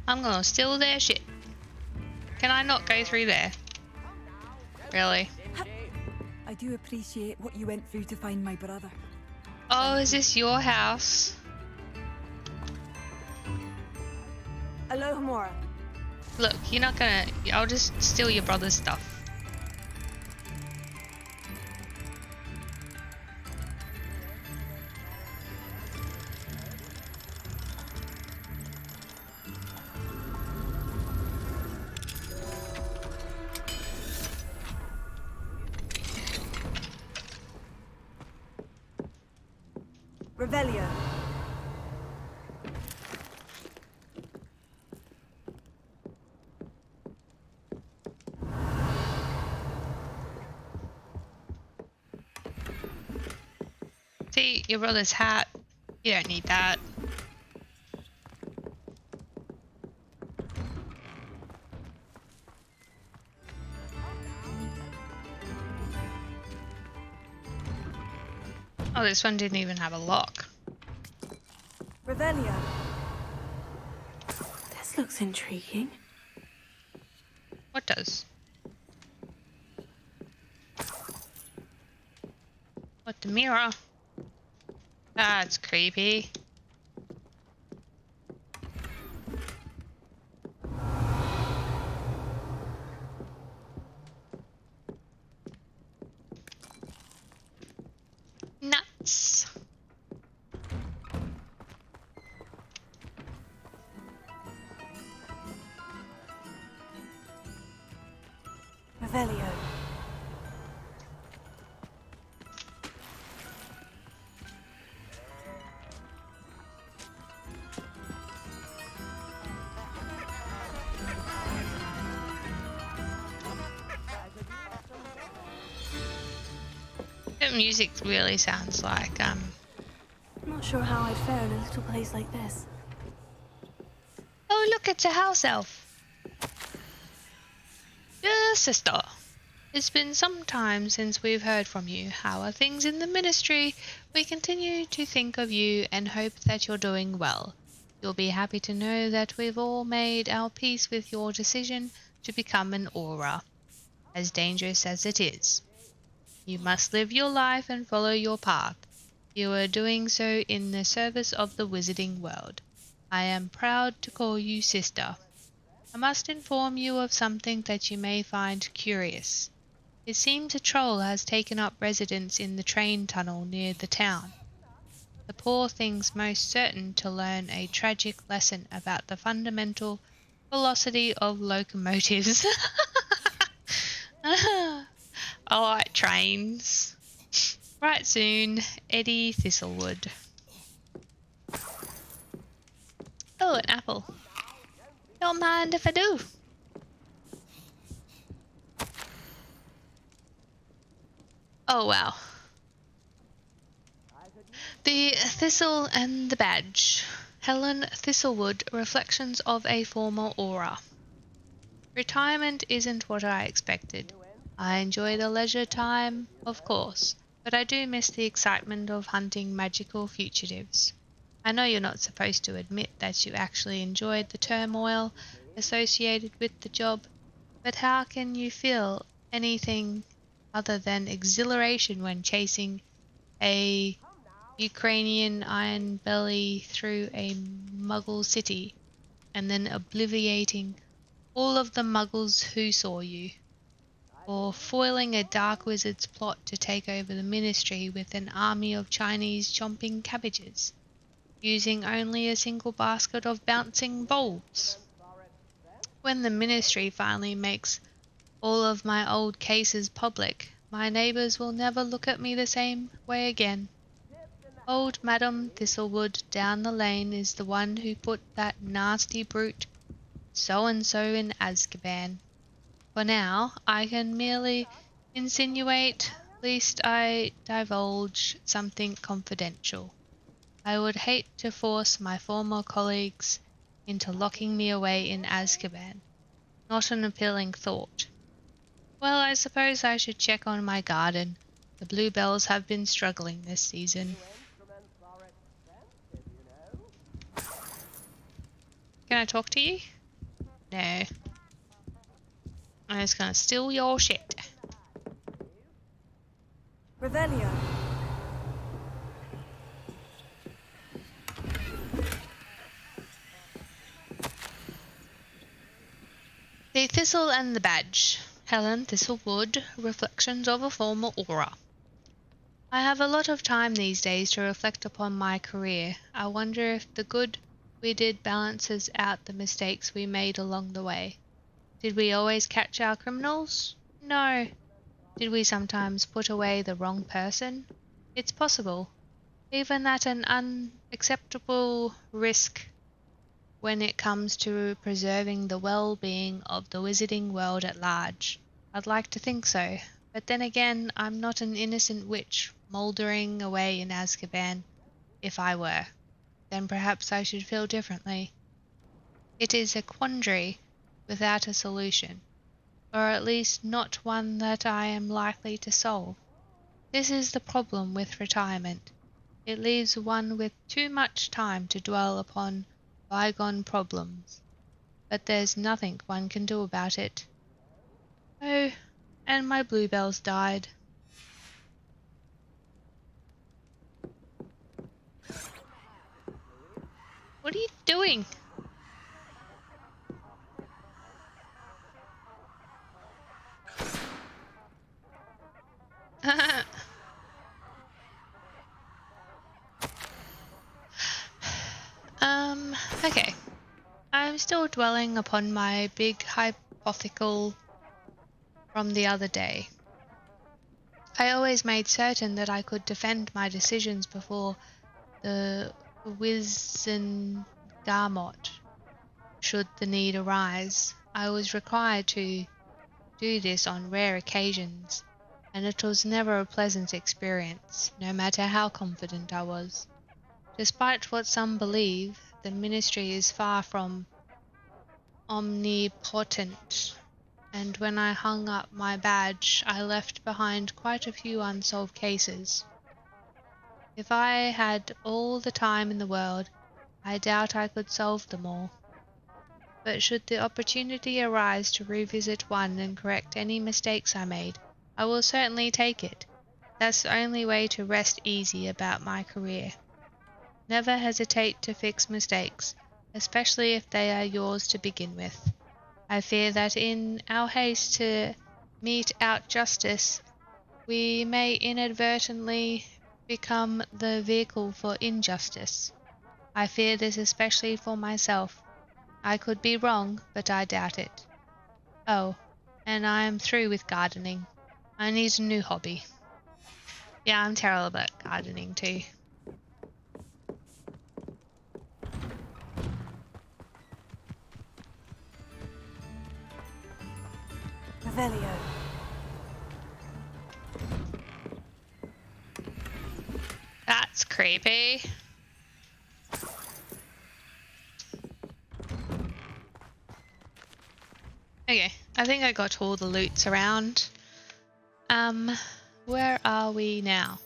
I'm gonna steal their shit. Can I not go through there? Really?
I do appreciate what you went through to find my brother.
Oh, is this your house?
Alohomora.
Look, you're not gonna... I'll just steal your brother's stuff.
Revelio.
See, your brother's hat. You don't need that. Oh, this one didn't even have a lock.
Revelio.
This looks intriguing.
What does? What, the mirror? That's creepy. Nuts.
Revelio.
The music really sounds like
I'm not sure how I'd fare in a little place like this.
oh, look, it's a house elf. Dear sister, it's been some time since we've heard from you. How are things in the ministry? We continue to think of you and hope that you're doing well. You'll be happy to know that we've all made our peace with your decision to become an aura, as dangerous as it is. You must live your life and follow your path. You are doing so in the service of the wizarding world. I am proud to call you sister. I must inform you of something that you may find curious. It seems a troll has taken up residence in the train tunnel near the town. The poor thing's most certain to learn a tragic lesson about the fundamental velocity of locomotives. I like trains. Right soon, Eddie Thistlewood. Oh, an apple. Don't mind if I do. Oh, wow. The Thistle and the Badge. Helen Thistlewood, Reflections of a Former Aura. Retirement isn't what I expected. I enjoy the leisure time, of course, but I do miss the excitement of hunting magical fugitives. I know you're not supposed to admit that you actually enjoyed the turmoil associated with the job, but how can you feel anything other than exhilaration when chasing a Ukrainian iron belly through a Muggle city and then obliviating all of the Muggles who saw you? Or foiling a dark wizard's plot to take over the ministry with an army of Chinese chomping cabbages, using only a single basket of bouncing balls? When the ministry finally makes all of my old cases public, my neighbours will never look at me the same way again. Old Madam Thistlewood down the lane is the one who put that nasty brute so-and-so in Azkaban. For now, I can merely insinuate, lest I divulge something confidential. I would hate to force my former colleagues into locking me away in Azkaban. Not an appealing thought. Well, I suppose I should check on my garden. The bluebells have been struggling this season. Can I talk to you? No. I'm just gonna steal your shit.
Revelio.
The Thistle and the Badge. Helen Thistlewood, Reflections of a Former Aura. I have a lot of time these days to reflect upon my career. I wonder if the good we did balances out the mistakes we made along the way. Did we always catch our criminals? No. Did we sometimes put away the wrong person? It's possible, even at an unacceptable risk when it comes to preserving the well-being of the wizarding world at large. I'd like to think so, but then again, I'm not an innocent witch mouldering away in Azkaban. If I were, then perhaps I should feel differently. It is a quandary without a solution, or at least not one that I am likely to solve. This is the problem with retirement. It leaves one with too much time to dwell upon bygone problems, but there's nothing one can do about it. Oh, and my bluebells died. What are you doing? Okay. I'm still dwelling upon my big hypothetical from the other day. I always made certain that I could defend my decisions before the Wizengamot, should the need arise. I was required to do this on rare occasions, and it was never a pleasant experience, no matter how confident I was. Despite what some believe, the ministry is far from omnipotent, and when I hung up my badge, I left behind quite a few unsolved cases. If I had all the time in the world, I doubt I could solve them all. But should the opportunity arise to revisit one and correct any mistakes I made, I will certainly take it. That's the only way to rest easy about my career. Never hesitate to fix mistakes, especially if they are yours to begin with. I fear that in our haste to mete out justice, we may inadvertently become the vehicle for injustice. I fear this especially for myself. I could be wrong, but I doubt it. Oh, and I am through with gardening. I need a new hobby. Yeah, I'm terrible at gardening too.
Revelio.
That's creepy. Okay, I think I got all the loots around. Where are we now?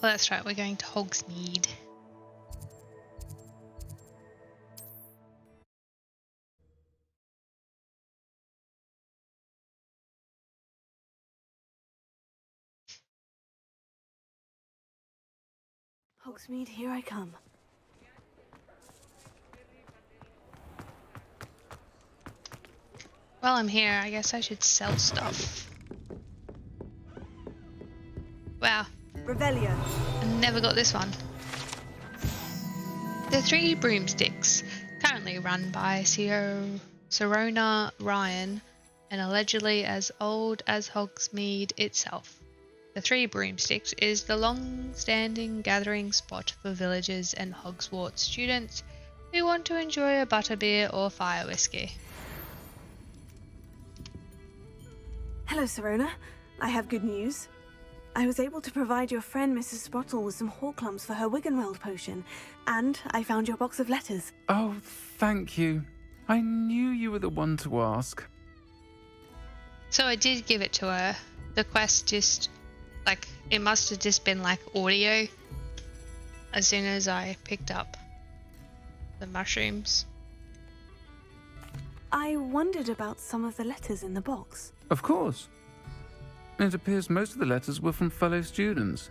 Oh, that's right, we're going to Hogsmeade.
Hogsmeade, here I come.
While I'm here, I guess I should sell stuff. Wow,
Revelio.
I never got this one. The Three Broomsticks, currently run by Sirona Ryan, and allegedly as old as Hogsmeade itself. The Three Broomsticks is the long-standing gathering spot for villagers and Hogwarts students who want to enjoy a butterbeer or fire whiskey.
Hello, Sirona. I have good news. I was able to provide your friend Mrs. Sprottle with some Horklumps for her Wiggenweld potion, and I found your box of letters.
Oh, thank you. I knew you were the one to ask.
So I did give it to her. The quest just, like, it must have just been like audio as soon as I picked up the mushrooms.
I wondered about some of the letters in the box.
Of course. It appears most of the letters were from fellow students.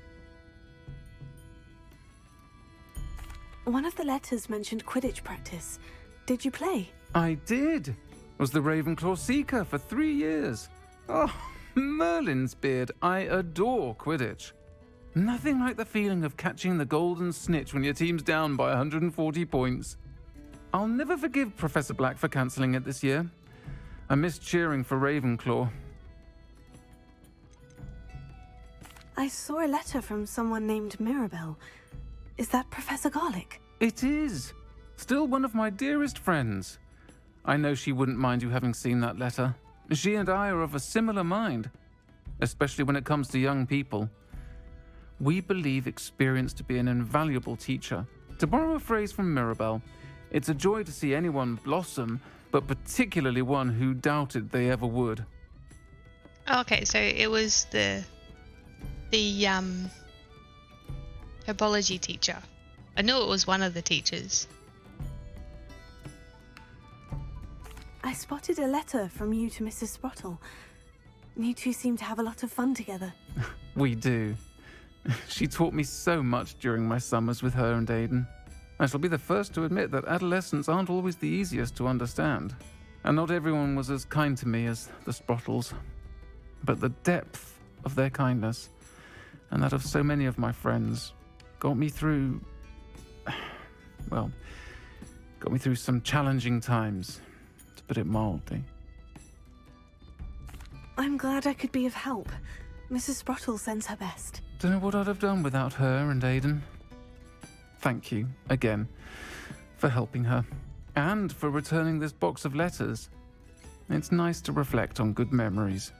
One of the letters mentioned Quidditch practice. Did you play?
I did. Was the Ravenclaw Seeker for 3 years. Oh, Merlin's beard. I adore Quidditch. Nothing like the feeling of catching the golden snitch when your team's down by 140 points. I'll never forgive Professor Black for cancelling it this year. I missed cheering for Ravenclaw.
I saw a letter from someone named Mirabelle. Is that Professor Garlick?
It is. Still one of my dearest friends. I know she wouldn't mind you having seen that letter. She and I are of a similar mind, especially when it comes to young people. We believe experience to be an invaluable teacher. To borrow a phrase from Mirabelle, it's a joy to see anyone blossom, but particularly one who doubted they ever would.
Okay, so it was the herbology teacher. I knew it was one of the teachers.
I spotted a letter from you to Mrs. Sprottle. You two seem to have a lot of fun together.
We do. She taught me so much during my summers with her and Aiden. I shall be the first to admit that adolescents aren't always the easiest to understand. And not everyone was as kind to me as the Sprottles. But the depth of their kindness, and that of so many of my friends, got me through some challenging times, to put it mildly.
I'm glad I could be of help. Mrs. Sprottle sends her best.
Don't know what I'd have done without her and Aiden. Thank you, again, for helping her, and for returning this box of letters. It's nice to reflect on good memories.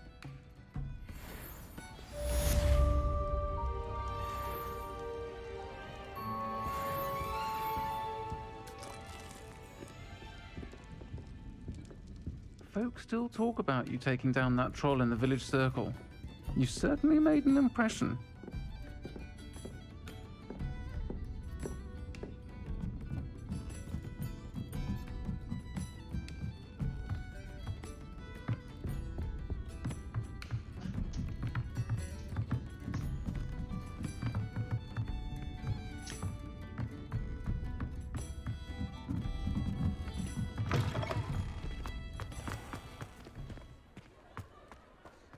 Folks still talk about you taking down that troll in the village circle. You certainly made an impression.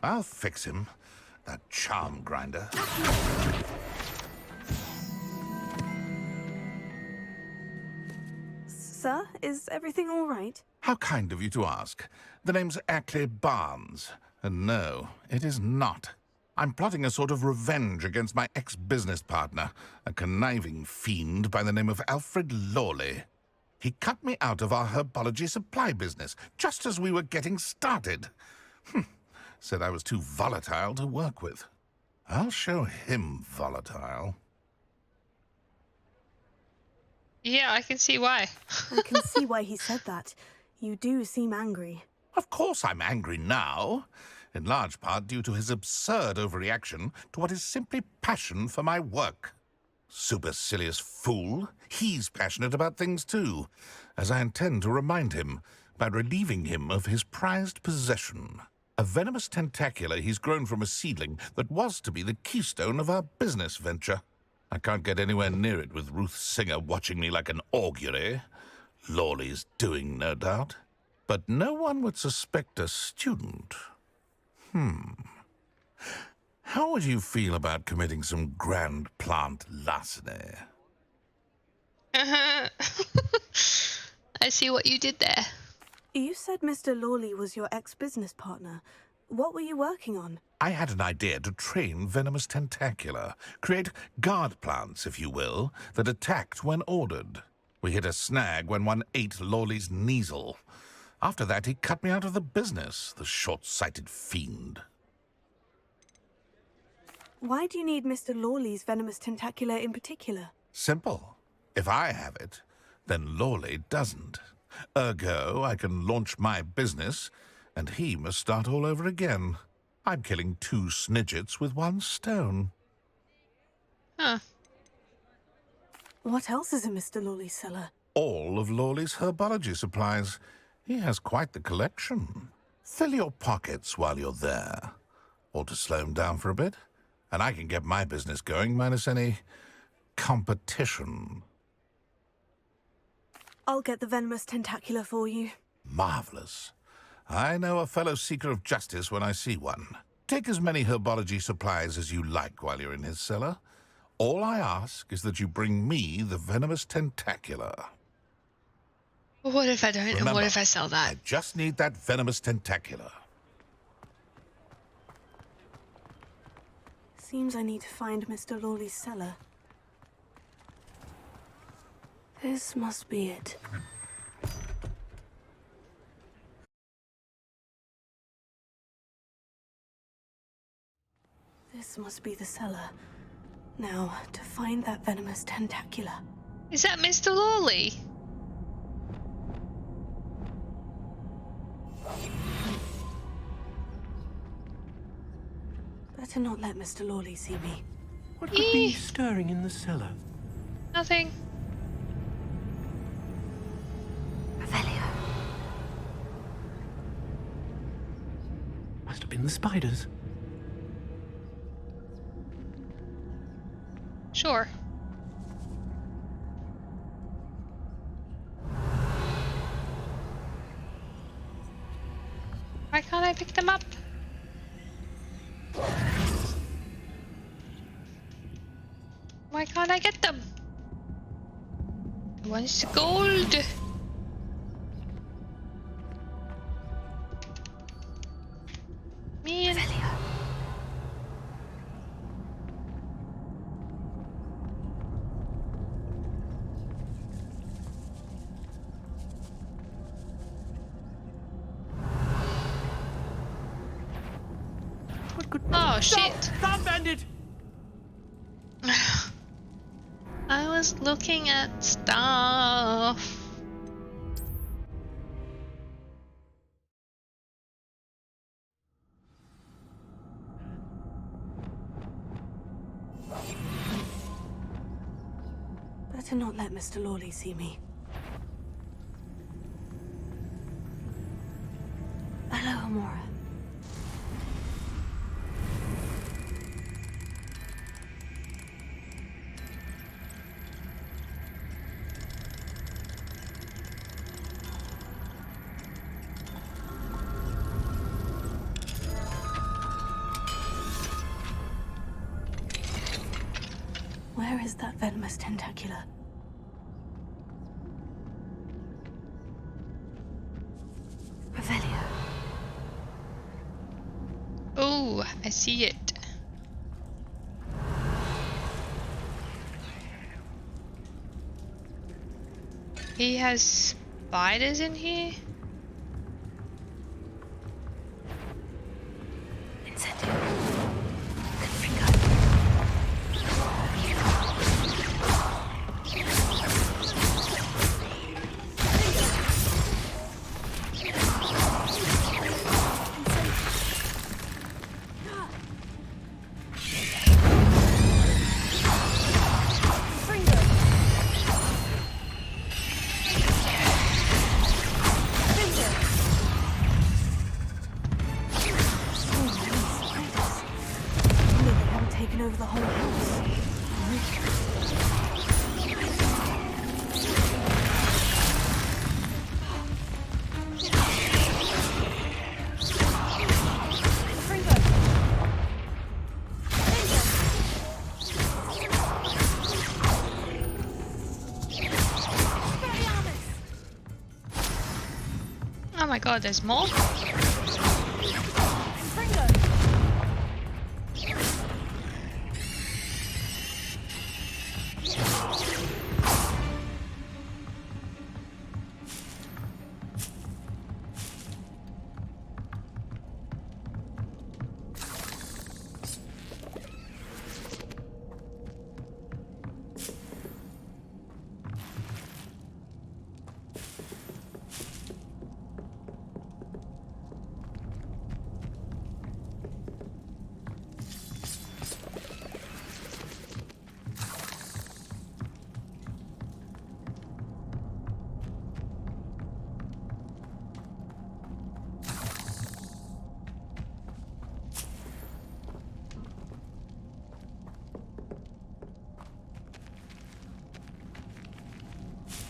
I'll fix him, that charm grinder.
Sir, is everything all right?
How kind of you to ask. The name's Ackley Barnes. And no, it is not. I'm plotting a sort of revenge against my ex-business partner, a conniving fiend by the name of Alfred Lawley. He cut me out of our herbology supply business, just as we were getting started. Said I was too volatile to work with. I'll show him volatile.
Yeah, I can see why.
I can see why he said that. You do seem angry.
Of course I'm angry now, in large part due to his absurd overreaction to what is simply passion for my work. Supercilious fool. He's passionate about things too, as I intend to remind him by relieving him of his prized possession. A venomous tentacula he's grown from a seedling that was to be the keystone of our business venture. I can't get anywhere near it with Ruth Singer watching me like an augury. Lawley's doing, no doubt. But no one would suspect a student. How would you feel about committing some grand plant larceny?
I see what you did there.
You said Mr. Lawley was your ex-business partner. What were you working on?
I had an idea to train venomous tentacula, create guard plants, if you will, that attacked when ordered. We hit a snag when one ate Lawley's Kneasel. After that, he cut me out of the business, the short-sighted fiend.
Why do you need Mr. Lawley's venomous tentacula in particular?
Simple. If I have it, then Lawley doesn't. Ergo, I can launch my business, and he must start all over again. I'm killing 2 snidgets with 1 stone.
Huh.
What else is in Mr. Lawley's cellar?
All of Lawley's herbology supplies. He has quite the collection. Fill your pockets while you're there. Or to slow him down for a bit, and I can get my business going minus any competition.
I'll get the venomous tentacula for you.
Marvelous. I know a fellow seeker of justice when I see one. Take as many herbology supplies as you like while you're in his cellar. All I ask is that you bring me the venomous tentacula.
What if I don't?
Remember,
And what if I sell that?
I just need that venomous tentacula.
Seems I need to find Mr. Lawley's cellar. This must be it. This must be the cellar. Now, to find that venomous tentacula.
Is that Mr. Lawley?
Better not let Mr. Lawley see me.
What could be stirring in the cellar?
Nothing.
Revelio.
Must have been the spiders.
Sure. Why can't I pick them up? Why can't I get them? Wants gold. Man.
What could...
Oh shit.
Stop, bandit!
I was looking at stuff.
Better not let Mr. Lawley see me. Hello, Amora. Where is that venomous tentacula? Revelio.
Oh, I see it. He has spiders in here?
Incendio. Over the whole house.
Oh my god, there's more?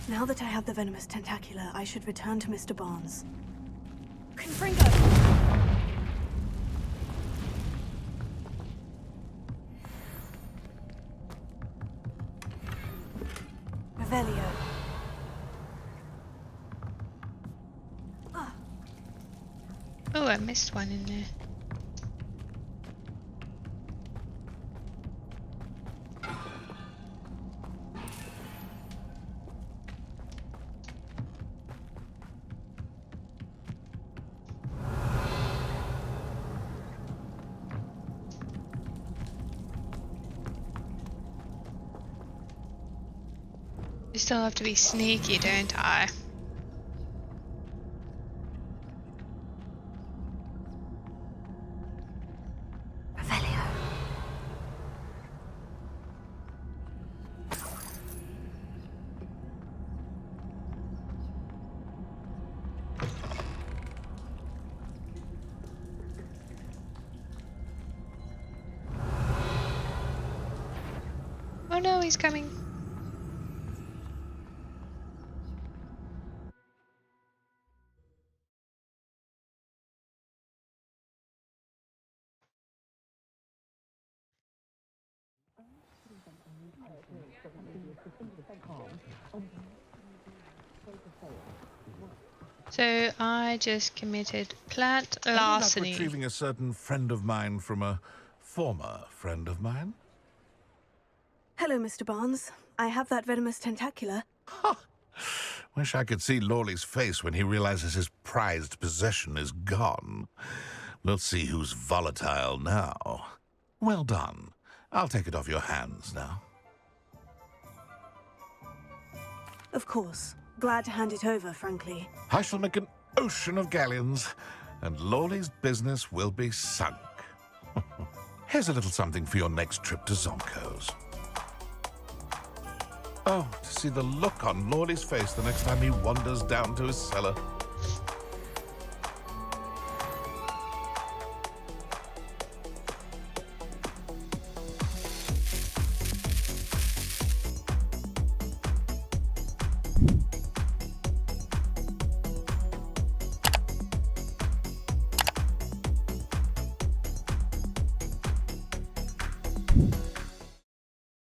Now that I have the venomous tentacula, I should return to Mr. Barnes. Confringo! Revelio.
Oh, I missed one in there. You still have to be sneaky, don't I?
Revelio.
Oh no, he's coming. So I just committed plant
Ended up
larceny.
retrieving a certain friend of mine from a former friend of mine.
Hello, Mr. Barnes. I have that venomous tentacula.
Wish I could see Lawley's face when he realizes his prized possession is gone. We'll see who's volatile now. Well done. I'll take it off your hands now.
Of course. Glad to hand it over, frankly.
I shall make an ocean of galleons, and Lawley's business will be sunk. Here's a little something for your next trip to Zonko's. Oh, to see the look on Lawley's face the next time he wanders down to his cellar.